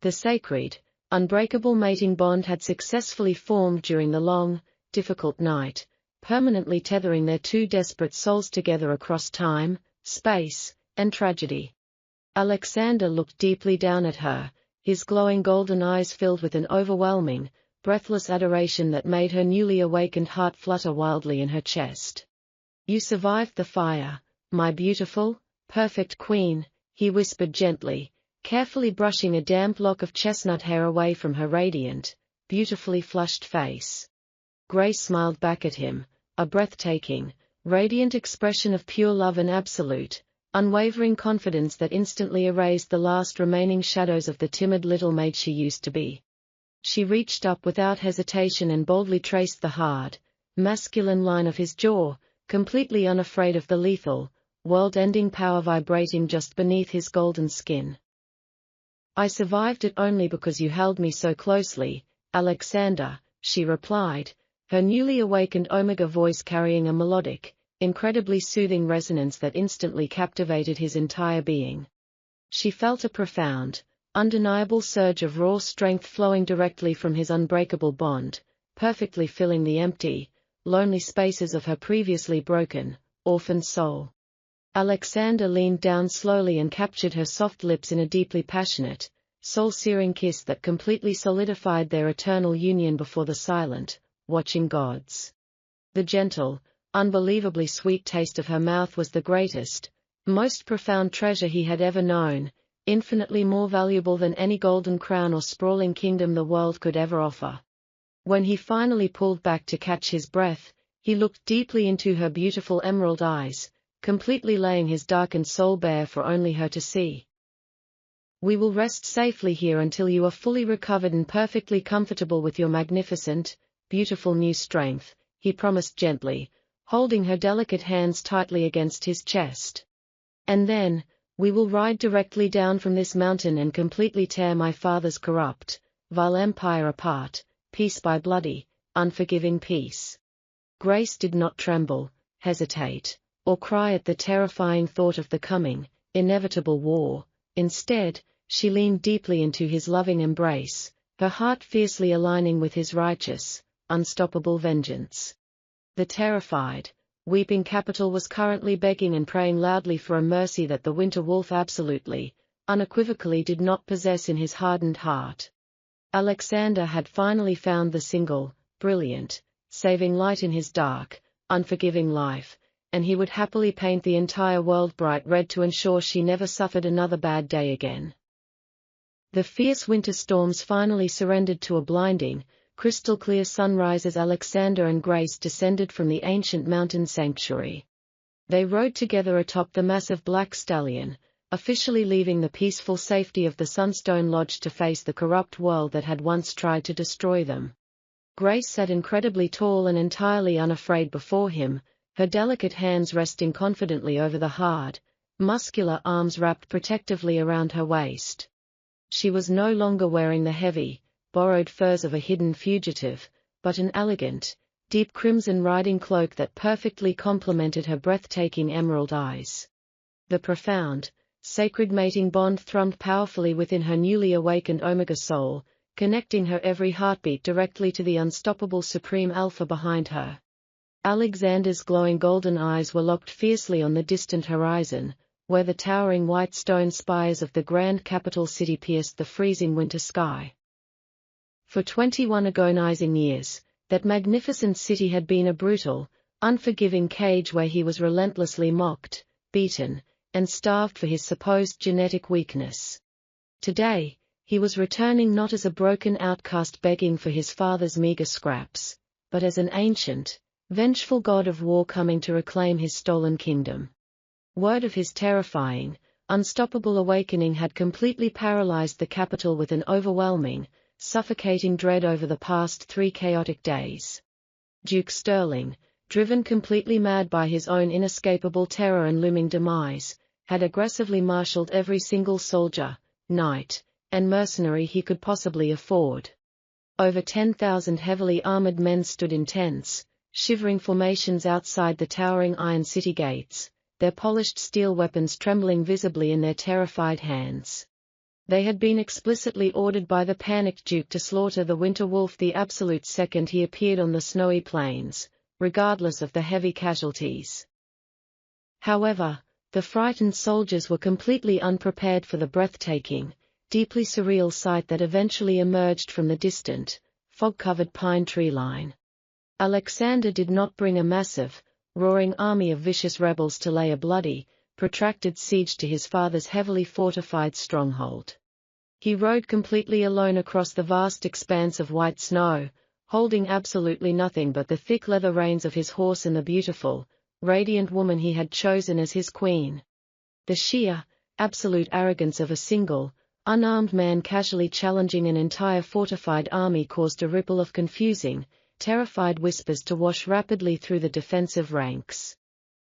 S1: The sacred, unbreakable mating bond had successfully formed during the long, difficult night, permanently tethering their two desperate souls together across time, space, and tragedy. Alexander looked deeply down at her, his glowing golden eyes filled with an overwhelming, breathless adoration that made her newly awakened heart flutter wildly in her chest. "You survived the fire, my beautiful, perfect queen," he whispered gently, carefully brushing a damp lock of chestnut hair away from her radiant, beautifully flushed face. Grace smiled back at him, a breathtaking, radiant expression of pure love and absolute, unwavering confidence that instantly erased the last remaining shadows of the timid little maid she used to be. She reached up without hesitation and boldly traced the hard, masculine line of his jaw, completely unafraid of the lethal, world-ending power vibrating just beneath his golden skin. "I survived it only because you held me so closely, Alexander," she replied, her newly awakened Omega voice carrying a melodic, incredibly soothing resonance that instantly captivated his entire being. She felt a profound, undeniable surge of raw strength flowing directly from his unbreakable bond, perfectly filling the empty, lonely spaces of her previously broken, orphaned soul. Alexander leaned down slowly and captured her soft lips in a deeply passionate, soul-searing kiss that completely solidified their eternal union before the silent, watching gods. The gentle, unbelievably sweet taste of her mouth was the greatest, most profound treasure he had ever known, infinitely more valuable than any golden crown or sprawling kingdom the world could ever offer. When he finally pulled back to catch his breath, he looked deeply into her beautiful emerald eyes, completely laying his darkened soul bare for only her to see. "We will rest safely here until you are fully recovered and perfectly comfortable with your magnificent, beautiful new strength," he promised gently, holding her delicate hands tightly against his chest. "And then, we will ride directly down from this mountain and completely tear my father's corrupt, vile empire apart, piece by bloody, unforgiving piece." Grace did not tremble, hesitate, or cry at the terrifying thought of the coming, inevitable war. Instead, she leaned deeply into his loving embrace, her heart fiercely aligning with his righteous, unstoppable vengeance. The terrified, weeping capital was currently begging and praying loudly for a mercy that the winter wolf absolutely, unequivocally did not possess in his hardened heart. Alexander had finally found the single, brilliant, saving light in his dark, unforgiving life, and he would happily paint the entire world bright red to ensure she never suffered another bad day again. The fierce winter storms finally surrendered to a blinding, crystal-clear sunrise as Alexander and Grace descended from the ancient mountain sanctuary. They rode together atop the massive black stallion, officially leaving the peaceful safety of the Sunstone Lodge to face the corrupt world that had once tried to destroy them. Grace sat incredibly tall and entirely unafraid before him, her delicate hands resting confidently over the hard, muscular arms wrapped protectively around her waist. She was no longer wearing the heavy, borrowed furs of a hidden fugitive, but an elegant, deep crimson riding cloak that perfectly complemented her breathtaking emerald eyes. The profound, sacred mating bond thrummed powerfully within her newly awakened Omega soul, connecting her every heartbeat directly to the unstoppable supreme alpha behind her. Alexander's glowing golden eyes were locked fiercely on the distant horizon, where the towering white stone spires of the grand capital city pierced the freezing winter sky. For 21 agonizing years, that magnificent city had been a brutal, unforgiving cage where he was relentlessly mocked, beaten, and starved for his supposed genetic weakness. Today, he was returning not as a broken outcast begging for his father's meager scraps, but as an ancient, vengeful god of war coming to reclaim his stolen kingdom. Word of his terrifying, unstoppable awakening had completely paralyzed the capital with an overwhelming, suffocating dread over the past 3 chaotic days. Duke Sterling, driven completely mad by his own inescapable terror and looming demise, had aggressively marshaled every single soldier, knight, and mercenary he could possibly afford. Over 10,000 heavily armored men stood in tense, shivering formations outside the towering iron city gates, their polished steel weapons trembling visibly in their terrified hands. They had been explicitly ordered by the panicked Duke to slaughter the winter wolf the absolute second he appeared on the snowy plains, regardless of the heavy casualties. However, the frightened soldiers were completely unprepared for the breathtaking, deeply surreal sight that eventually emerged from the distant, fog-covered pine tree line. Alexander did not bring a massive, roaring army of vicious rebels to lay a bloody, protracted siege to his father's heavily fortified stronghold. He rode completely alone across the vast expanse of white snow, holding absolutely nothing but the thick leather reins of his horse and the beautiful, radiant woman he had chosen as his queen. The sheer, absolute arrogance of a single, unarmed man casually challenging an entire fortified army caused a ripple of confusing, terrified whispers to wash rapidly through the defensive ranks.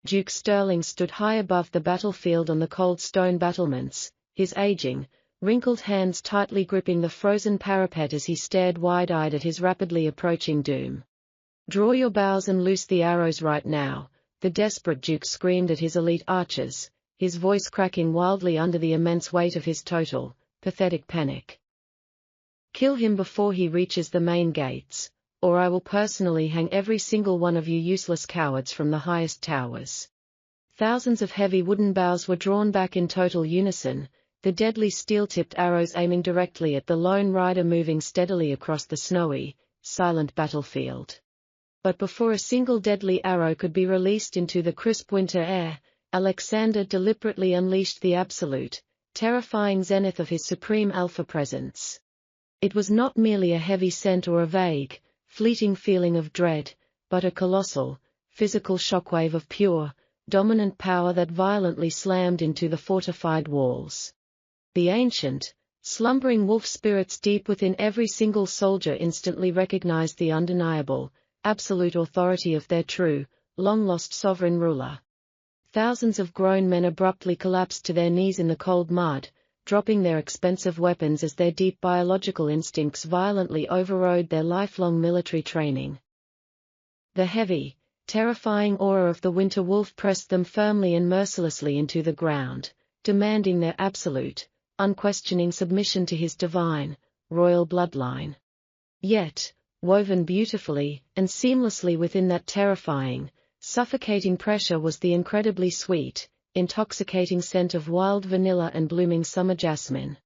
S1: Duke Stirling stood high above the battlefield on the cold stone battlements, his aging, wrinkled hands tightly gripping the frozen parapet as he stared wide-eyed at his rapidly approaching doom. "Draw your bows and loose the arrows right now," the desperate Duke screamed at his elite archers, his voice cracking wildly under the immense weight of his total, pathetic panic. "Kill him before he reaches the main gates, or I will personally hang every single one of you useless cowards from the highest towers." Thousands of heavy wooden bows were drawn back in total unison, the deadly steel-tipped arrows aiming directly at the lone rider moving steadily across the snowy, silent battlefield. But before a single deadly arrow could be released into the crisp winter air, Alexander deliberately unleashed the absolute, terrifying zenith of his supreme alpha presence. It was not merely a heavy scent or a vague, fleeting feeling of dread, but a colossal, physical shockwave of pure, dominant power that violently slammed into the fortified walls. The ancient, slumbering wolf spirits deep within every single soldier instantly recognized the undeniable, absolute authority of their true, long-lost sovereign ruler. Thousands of grown men abruptly collapsed to their knees in the cold mud, dropping their expensive weapons as their deep biological instincts violently overrode their lifelong military training. The heavy, terrifying aura of the winter wolf pressed them firmly and mercilessly into the ground, demanding their absolute, unquestioning submission to his divine, royal bloodline. Yet, woven beautifully and seamlessly within that terrifying, suffocating pressure was the incredibly sweet, intoxicating scent of wild vanilla and blooming summer jasmine.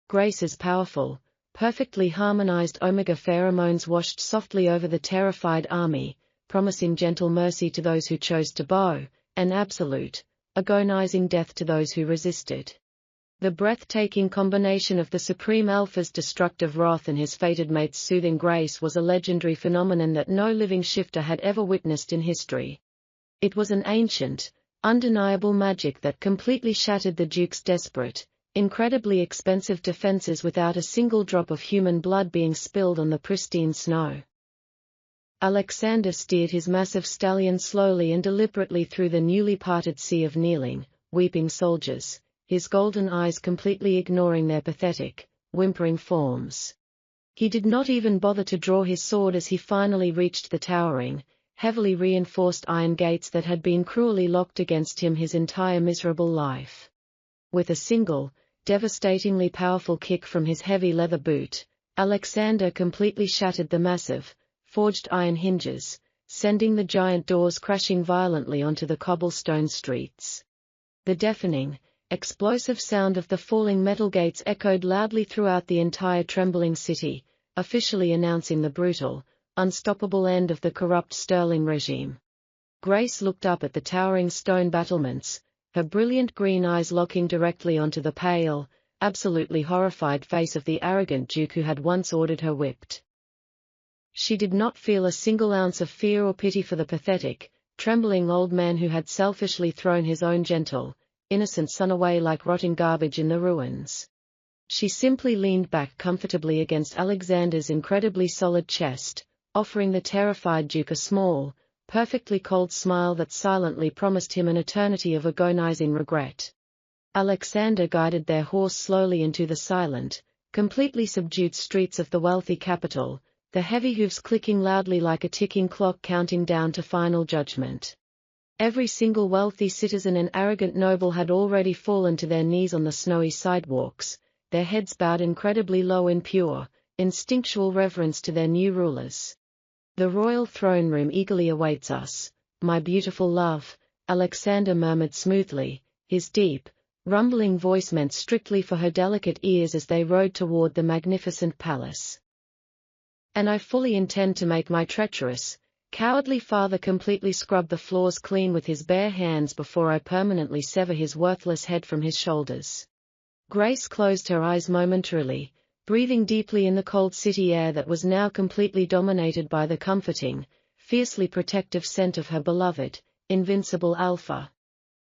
S1: Grace's powerful, perfectly harmonized omega pheromones washed softly over the terrified army, promising gentle mercy to those who chose to bow, and absolute, agonizing death to those who resisted. The breathtaking combination of the Supreme Alpha's destructive wrath and his fated mate's soothing grace was a legendary phenomenon that no living shifter had ever witnessed in history. It was an ancient, undeniable magic that completely shattered the Duke's desperate, incredibly expensive defenses without a single drop of human blood being spilled on the pristine snow. Alexander steered his massive stallion slowly and deliberately through the newly parted sea of kneeling, weeping soldiers, his golden eyes completely ignoring their pathetic, whimpering forms. He did not even bother to draw his sword as he finally reached the towering, heavily reinforced iron gates that had been cruelly locked against him his entire miserable life. With a single, devastatingly powerful kick from his heavy leather boot, Alexander completely shattered the massive, forged iron hinges, sending the giant doors crashing violently onto the cobblestone streets. The deafening, explosive sound of the falling metal gates echoed loudly throughout the entire trembling city, officially announcing the brutal, unstoppable end of the corrupt Stirling regime. Grace looked up at the towering stone battlements, her brilliant green eyes locking directly onto the pale, absolutely horrified face of the arrogant Duke who had once ordered her whipped. She did not feel a single ounce of fear or pity for the pathetic, trembling old man who had selfishly thrown his own gentle, innocent son away like rotting garbage in the ruins. She simply leaned back comfortably against Alexander's incredibly solid chest, offering the terrified Duke a small, perfectly cold smile that silently promised him an eternity of agonizing regret. Alexander guided their horse slowly into the silent, completely subdued streets of the wealthy capital, the heavy hooves clicking loudly like a ticking clock counting down to final judgment. Every single wealthy citizen and arrogant noble had already fallen to their knees on the snowy sidewalks, their heads bowed incredibly low in pure, instinctual reverence to their new rulers. The royal throne room eagerly awaits us, my beautiful love, Alexander murmured smoothly, his deep, rumbling voice meant strictly for her delicate ears as they rode toward the magnificent palace. And I fully intend to make my treacherous, cowardly father completely scrub the floors clean with his bare hands before I permanently sever his worthless head from his shoulders. Grace closed her eyes momentarily, breathing deeply in the cold city air that was now completely dominated by the comforting, fiercely protective scent of her beloved, invincible Alpha.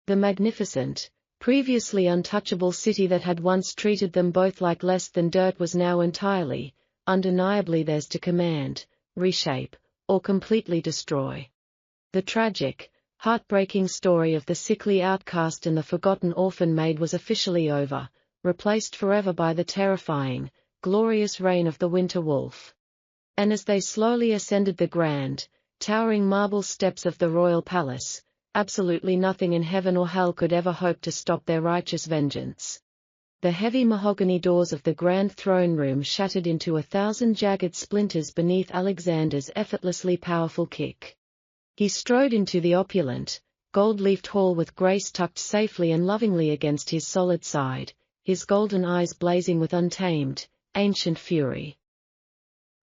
S1: The magnificent, previously untouchable city that had once treated them both like less than dirt was now entirely, undeniably theirs to command, reshape, or completely destroy. The tragic, heartbreaking story of the sickly outcast and the forgotten orphan maid was officially over, replaced forever by the terrifying, glorious reign of the winter wolf. And as they slowly ascended the grand, towering marble steps of the royal palace, absolutely nothing in heaven or hell could ever hope to stop their righteous vengeance. The heavy mahogany doors of the grand throne room shattered into 1,000 jagged splinters beneath Alexander's effortlessly powerful kick. He strode into the opulent, gold-leafed hall with Grace tucked safely and lovingly against his solid side, his golden eyes blazing with untamed, ancient fury.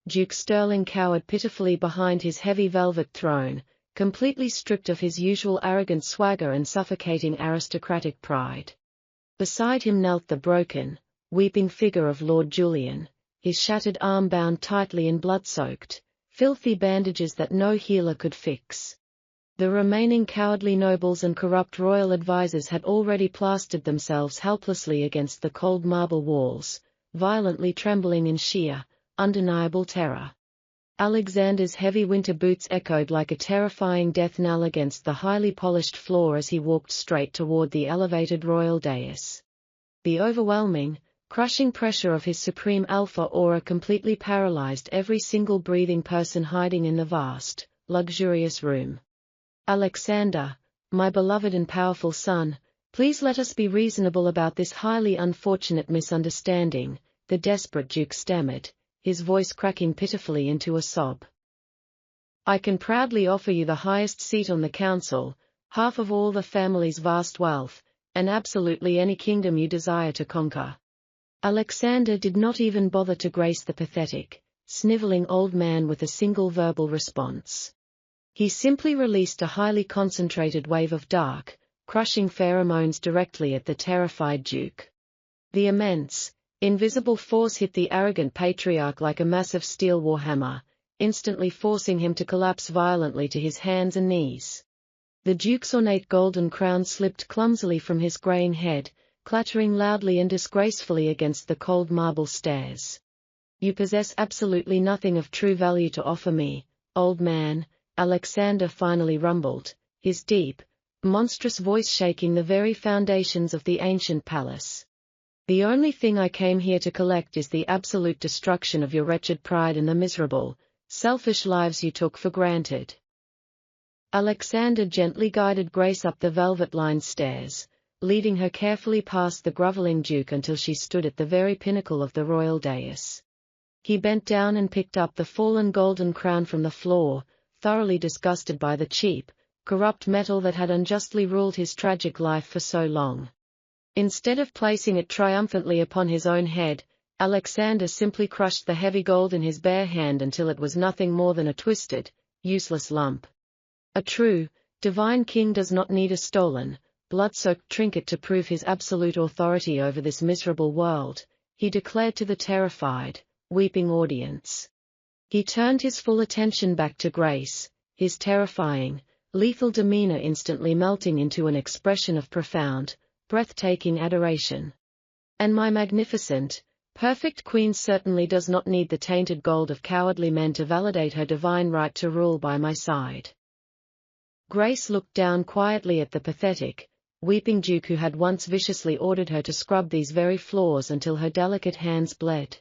S1: Duke Sterling cowered pitifully behind his heavy velvet throne, completely stripped of his usual arrogant swagger and suffocating aristocratic pride. Beside him knelt the broken, weeping figure of Lord Julian, his shattered arm bound tightly in blood-soaked, filthy bandages that no healer could fix. The remaining cowardly nobles and corrupt royal advisers had already plastered themselves helplessly against the cold marble walls, violently trembling in sheer, undeniable terror. Alexander's heavy winter boots echoed like a terrifying death knell against the highly polished floor as he walked straight toward the elevated royal dais. The overwhelming, crushing pressure of his supreme alpha aura completely paralyzed every single breathing person hiding in the vast, luxurious room. Alexander, my beloved and powerful son, please let us be reasonable about this highly unfortunate misunderstanding, the desperate Duke stammered, his voice cracking pitifully into a sob. I can proudly offer you the highest seat on the council, half of all the family's vast wealth, and absolutely any kingdom you desire to conquer. Alexander did not even bother to grace the pathetic, sniveling old man with a single verbal response. He simply released a highly concentrated wave of dark, crushing pheromones directly at the terrified Duke. The immense, invisible force hit the arrogant patriarch like a massive steel warhammer, instantly forcing him to collapse violently to his hands and knees. The Duke's ornate golden crown slipped clumsily from his graying head, clattering loudly and disgracefully against the cold marble stairs. You possess absolutely nothing of true value to offer me, old man, Alexander finally rumbled, his deep, monstrous voice shaking the very foundations of the ancient palace. The only thing I came here to collect is the absolute destruction of your wretched pride and the miserable, selfish lives you took for granted. Alexander gently guided Grace up the velvet-lined stairs, leading her carefully past the groveling Duke until she stood at the very pinnacle of the royal dais. He bent down and picked up the fallen golden crown from the floor, thoroughly disgusted by the cheap, corrupt metal that had unjustly ruled his tragic life for so long. Instead of placing it triumphantly upon his own head, Alexander simply crushed the heavy gold in his bare hand until it was nothing more than a twisted, useless lump. A true, divine king does not need a stolen, blood-soaked trinket to prove his absolute authority over this miserable world, he declared to the terrified, weeping audience. He turned his full attention back to Grace, his terrifying, lethal demeanor instantly melting into an expression of profound, breathtaking adoration. And my magnificent, perfect queen certainly does not need the tainted gold of cowardly men to validate her divine right to rule by my side. Grace looked down quietly at the pathetic, weeping Duke who had once viciously ordered her to scrub these very floors until her delicate hands bled.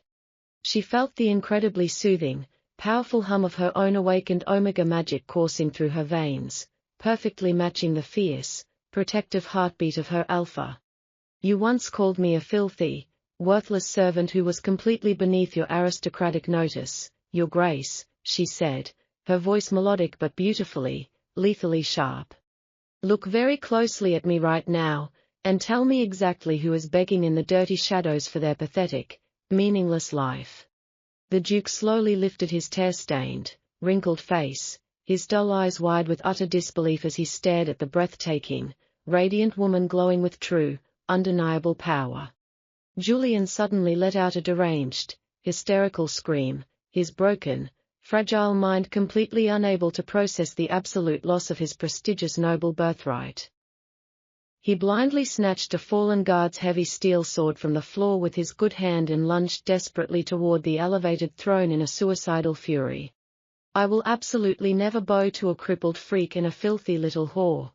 S1: She felt the incredibly soothing, powerful hum of her own awakened omega magic coursing through her veins, perfectly matching the fierce, protective heartbeat of her alpha. You once called me a filthy, worthless servant who was completely beneath your aristocratic notice, Your Grace, she said, her voice melodic but beautifully, lethally sharp. "Look very closely at me right now, and tell me exactly who is begging in the dirty shadows for their pathetic, meaningless life." The Duke slowly lifted his tear-stained, wrinkled face, his dull eyes wide with utter disbelief as he stared at the breathtaking, radiant woman glowing with true, undeniable power. Julian suddenly let out a deranged, hysterical scream, his broken, fragile mind completely unable to process the absolute loss of his prestigious noble birthright. He blindly snatched a fallen guard's heavy steel sword from the floor with his good hand and lunged desperately toward the elevated throne in a suicidal fury. "I will absolutely never bow to a crippled freak and a filthy little whore,"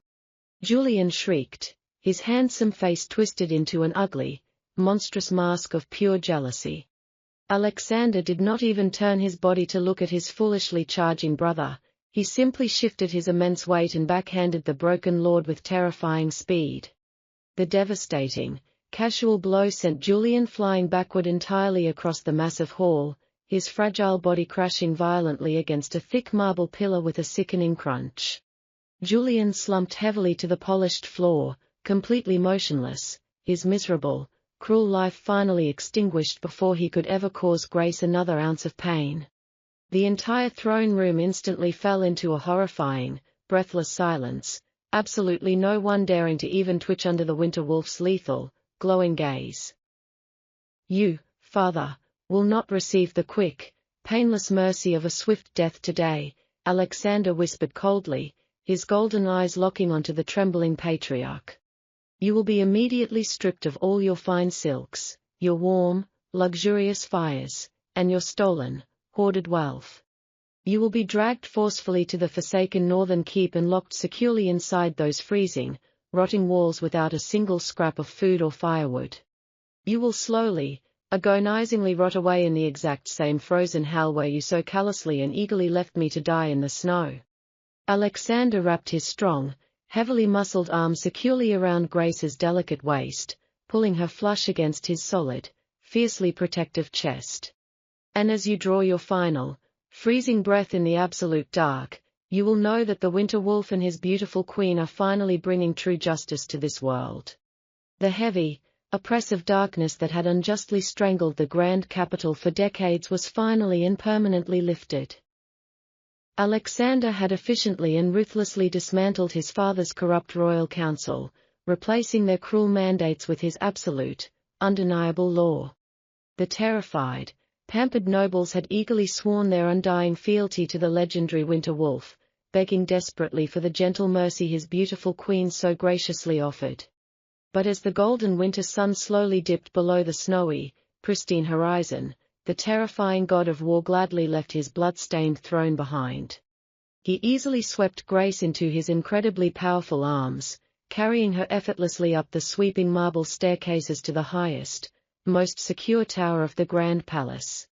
S1: Julian shrieked, his handsome face twisted into an ugly, monstrous mask of pure jealousy. Alexander did not even turn his body to look at his foolishly charging brother. He simply shifted his immense weight and backhanded the broken lord with terrifying speed. The devastating, casual blow sent Julian flying backward entirely across the massive hall, his fragile body crashing violently against a thick marble pillar with a sickening crunch. Julian slumped heavily to the polished floor, completely motionless, his miserable, cruel life finally extinguished before he could ever cause Grace another ounce of pain. The entire throne room instantly fell into a horrifying, breathless silence, absolutely no one daring to even twitch under the Winter Wolf's lethal, glowing gaze. "You, father, will not receive the quick, painless mercy of a swift death today," Alexander whispered coldly, his golden eyes locking onto the trembling patriarch. "You will be immediately stripped of all your fine silks, your warm, luxurious fires, and your stolen, hoarded wealth. You will be dragged forcefully to the forsaken northern keep and locked securely inside those freezing, rotting walls without a single scrap of food or firewood. You will slowly, agonizingly rot away in the exact same frozen hell where you so callously and eagerly left me to die in the snow." Alexander wrapped his strong, heavily muscled arm securely around Grace's delicate waist, pulling her flush against his solid, fiercely protective chest. "And as you draw your final, freezing breath in the absolute dark, you will know that the Winter Wolf and his beautiful queen are finally bringing true justice to this world. The heavy, oppressive darkness that had unjustly strangled the grand capital for decades was finally and permanently lifted." Alexander had efficiently and ruthlessly dismantled his father's corrupt royal council, replacing their cruel mandates with his absolute, undeniable law. The terrified, pampered nobles had eagerly sworn their undying fealty to the legendary Winter Wolf, begging desperately for the gentle mercy his beautiful queen so graciously offered. But as the golden winter sun slowly dipped below the snowy, pristine horizon, the terrifying god of war gladly left his blood-stained throne behind. He easily swept Grace into his incredibly powerful arms, carrying her effortlessly up the sweeping marble staircases to the highest, most secure tower of the Grand Palace.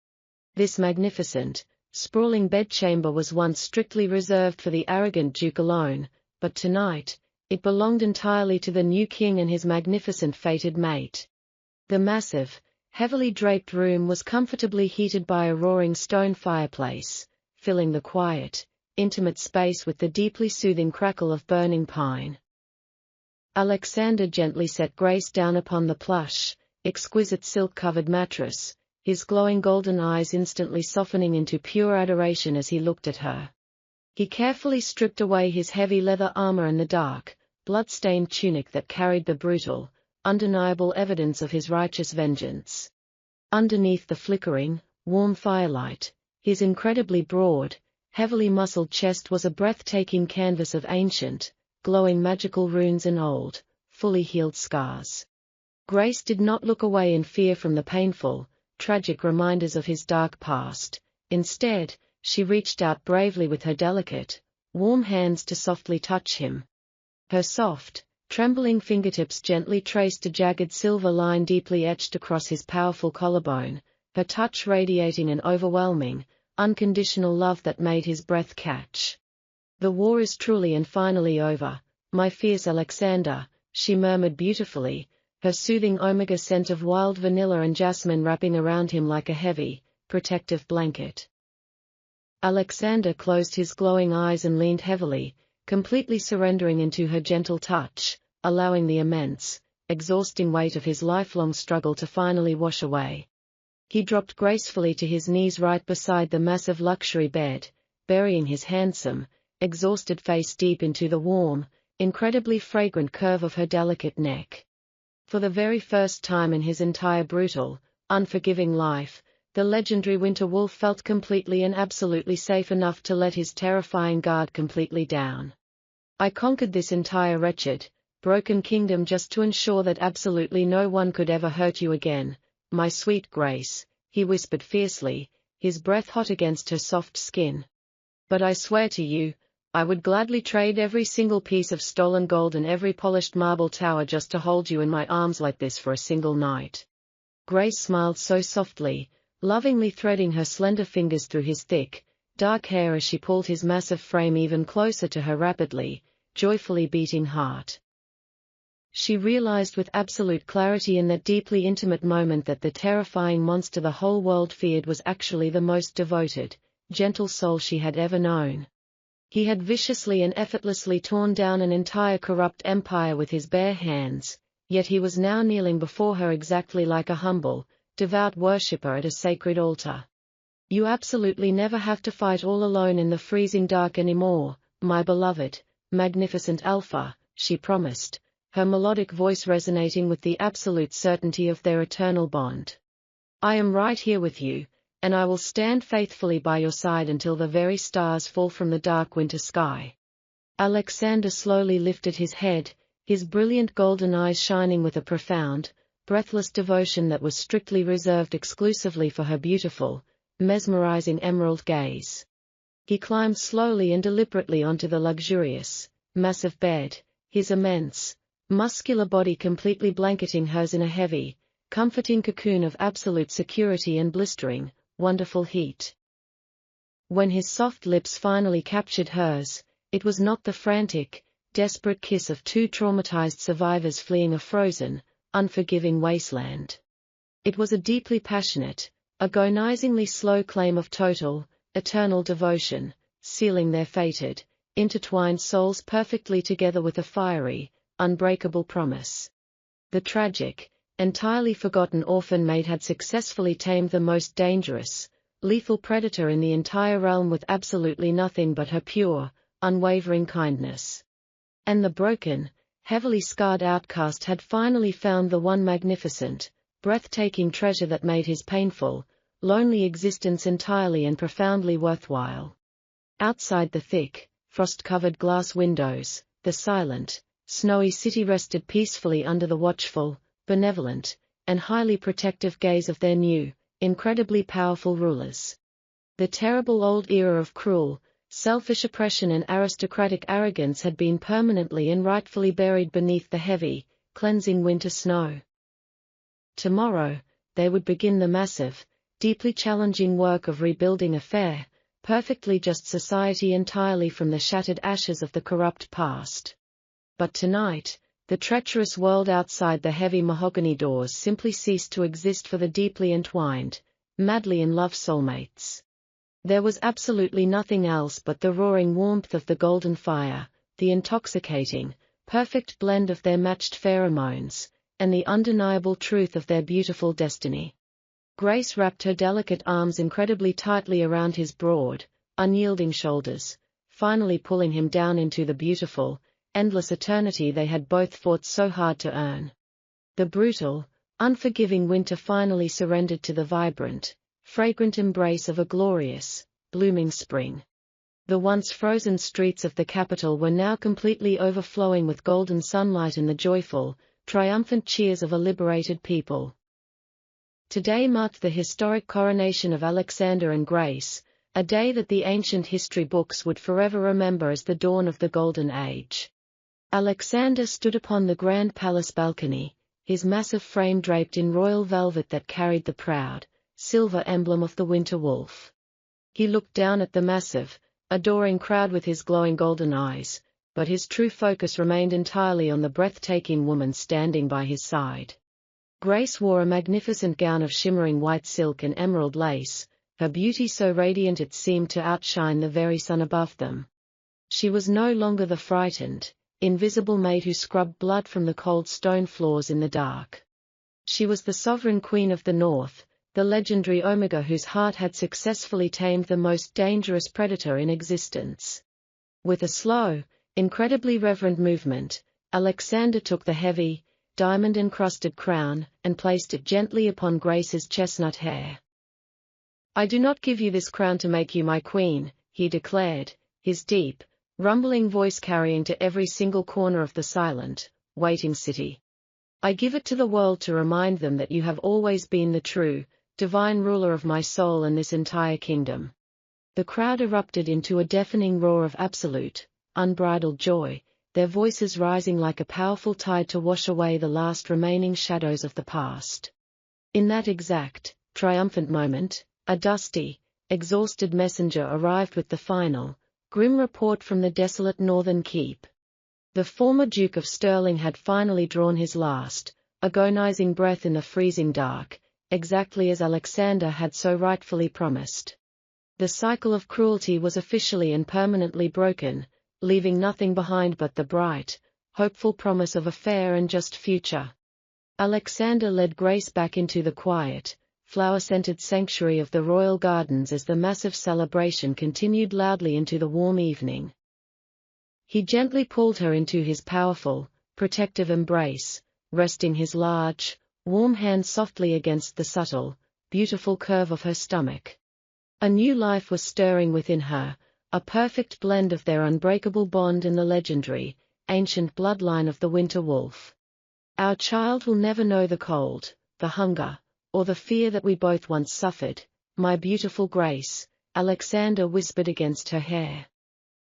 S1: This magnificent, sprawling bedchamber was once strictly reserved for the arrogant Duke alone, but tonight, it belonged entirely to the new king and his magnificent fated mate. The massive, heavily draped room was comfortably heated by a roaring stone fireplace, filling the quiet, intimate space with the deeply soothing crackle of burning pine. Alexander gently set Grace down upon the plush, exquisite silk-covered mattress, his glowing golden eyes instantly softening into pure adoration as he looked at her. He carefully stripped away his heavy leather armor and the dark, blood-stained tunic that carried the brutal, undeniable evidence of his righteous vengeance. Underneath the flickering, warm firelight, his incredibly broad, heavily muscled chest was a breathtaking canvas of ancient, glowing magical runes and old, fully healed scars. Grace did not look away in fear from the painful, tragic reminders of his dark past. Instead, she reached out bravely with her delicate, warm hands to softly touch him. Her soft, trembling fingertips gently traced a jagged silver line deeply etched across his powerful collarbone, her touch radiating an overwhelming, unconditional love that made his breath catch. "The war is truly and finally over, my fierce Alexander," she murmured beautifully, her soothing omega scent of wild vanilla and jasmine wrapping around him like a heavy, protective blanket. Alexander closed his glowing eyes and leaned heavily, completely surrendering into her gentle touch, allowing the immense, exhausting weight of his lifelong struggle to finally wash away. He dropped gracefully to his knees right beside the massive luxury bed, burying his handsome, exhausted face deep into the warm, incredibly fragrant curve of her delicate neck. For the very first time in his entire brutal, unforgiving life, the legendary winter wolf felt completely and absolutely safe enough to let his terrifying guard completely down. I conquered this entire wretched, broken kingdom just to ensure that absolutely no one could ever hurt you again, my sweet Grace, he whispered fiercely, his breath hot against her soft skin. But I swear to you, I would gladly trade every single piece of stolen gold and every polished marble tower just to hold you in my arms like this for a single night. Grace smiled so softly, lovingly threading her slender fingers through his thick, dark hair as she pulled his massive frame even closer to her rapidly, joyfully beating heart. She realized with absolute clarity in that deeply intimate moment that the terrifying monster the whole world feared was actually the most devoted, gentle soul she had ever known. He had viciously and effortlessly torn down an entire corrupt empire with his bare hands, yet he was now kneeling before her exactly like a humble, devout worshipper at a sacred altar. You absolutely never have to fight all alone in the freezing dark anymore, my beloved, magnificent Alpha, she promised, her melodic voice resonating with the absolute certainty of their eternal bond. I am right here with you, and I will stand faithfully by your side until the very stars fall from the dark winter sky. Alexander slowly lifted his head, his brilliant golden eyes shining with a profound, breathless devotion that was strictly reserved exclusively for her beautiful, mesmerizing emerald gaze. He climbed slowly and deliberately onto the luxurious, massive bed, his immense, muscular body completely blanketing hers in a heavy, comforting cocoon of absolute security and blistering, wonderful heat. When his soft lips finally captured hers, it was not the frantic, desperate kiss of two traumatized survivors fleeing a frozen, unforgiving wasteland. It was a deeply passionate, agonizingly slow claim of total, eternal devotion, sealing their fated, intertwined souls perfectly together with a fiery, unbreakable promise. The tragic, entirely forgotten orphan maid had successfully tamed the most dangerous, lethal predator in the entire realm with absolutely nothing but her pure, unwavering kindness. And the broken, heavily scarred outcast had finally found the one magnificent, breathtaking treasure that made his painful, lonely existence entirely and profoundly worthwhile. Outside the thick, frost-covered glass windows, the silent, snowy city rested peacefully under the watchful, benevolent, and highly protective gaze of their new, incredibly powerful rulers. The terrible old era of cruel, selfish oppression and aristocratic arrogance had been permanently and rightfully buried beneath the heavy, cleansing winter snow. Tomorrow, they would begin the massive, deeply challenging work of rebuilding a fair, perfectly just society entirely from the shattered ashes of the corrupt past. But tonight, the treacherous world outside the heavy mahogany doors simply ceased to exist for the deeply entwined, madly in love soulmates. There was absolutely nothing else but the roaring warmth of the golden fire, the intoxicating, perfect blend of their matched pheromones, and the undeniable truth of their beautiful destiny. Grace wrapped her delicate arms incredibly tightly around his broad, unyielding shoulders, finally pulling him down into the beautiful, endless eternity they had both fought so hard to earn. The brutal, unforgiving winter finally surrendered to the vibrant, fragrant embrace of a glorious, blooming spring. The once frozen streets of the capital were now completely overflowing with golden sunlight and the joyful, triumphant cheers of a liberated people. Today marked the historic coronation of Alexander and Grace, a day that the ancient history books would forever remember as the dawn of the Golden Age. Alexander stood upon the grand palace balcony, his massive frame draped in royal velvet that carried the proud, silver emblem of the winter wolf. He looked down at the massive, adoring crowd with his glowing golden eyes, but his true focus remained entirely on the breathtaking woman standing by his side. Grace wore a magnificent gown of shimmering white silk and emerald lace, her beauty so radiant it seemed to outshine the very sun above them. She was no longer the frightened, invisible maid who scrubbed blood from the cold stone floors in the dark. She was the sovereign queen of the north, the legendary Omega whose heart had successfully tamed the most dangerous predator in existence. With a slow, incredibly reverent movement, Alexander took the heavy, diamond-encrusted crown and placed it gently upon Grace's chestnut hair. "I do not give you this crown to make you my queen," he declared, his deep, rumbling voice carrying to every single corner of the silent, waiting city. "I give it to the world to remind them that you have always been the true, divine ruler of my soul and this entire kingdom." The crowd erupted into a deafening roar of absolute, unbridled joy, their voices rising like a powerful tide to wash away the last remaining shadows of the past. In that exact, triumphant moment, a dusty, exhausted messenger arrived with the final, grim report from the desolate northern keep. The former Duke of Stirling had finally drawn his last, agonizing breath in the freezing dark, exactly as Alexander had so rightfully promised. The cycle of cruelty was officially and permanently broken, leaving nothing behind but the bright, hopeful promise of a fair and just future. Alexander led Grace back into the quiet, flower-scented sanctuary of the royal gardens as the massive celebration continued loudly into the warm evening. He gently pulled her into his powerful, protective embrace, resting his large, warm hand softly against the subtle, beautiful curve of her stomach. A new life was stirring within her, a perfect blend of their unbreakable bond and the legendary, ancient bloodline of the winter wolf. "Our child will never know the cold, the hunger, or the fear that we both once suffered, my beautiful Grace," Alexander whispered against her hair.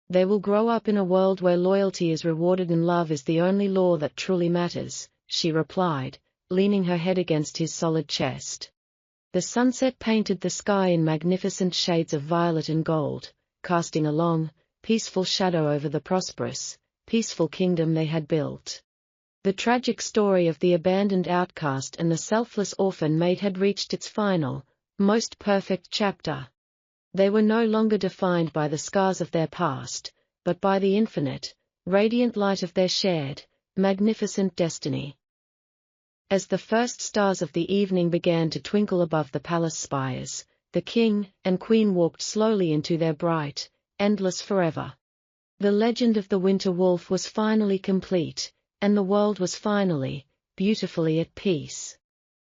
S1: "They will grow up in a world where loyalty is rewarded and love is the only law that truly matters," she replied, leaning her head against his solid chest. The sunset painted the sky in magnificent shades of violet and gold, casting a long, peaceful shadow over the prosperous, peaceful kingdom they had built. The tragic story of the abandoned outcast and the selfless orphan maid had reached its final, most perfect chapter. They were no longer defined by the scars of their past, but by the infinite, radiant light of their shared, magnificent destiny. As the first stars of the evening began to twinkle above the palace spires, the king and queen walked slowly into their bright, endless forever. The legend of the winter wolf was finally complete, and the world was finally, beautifully at peace.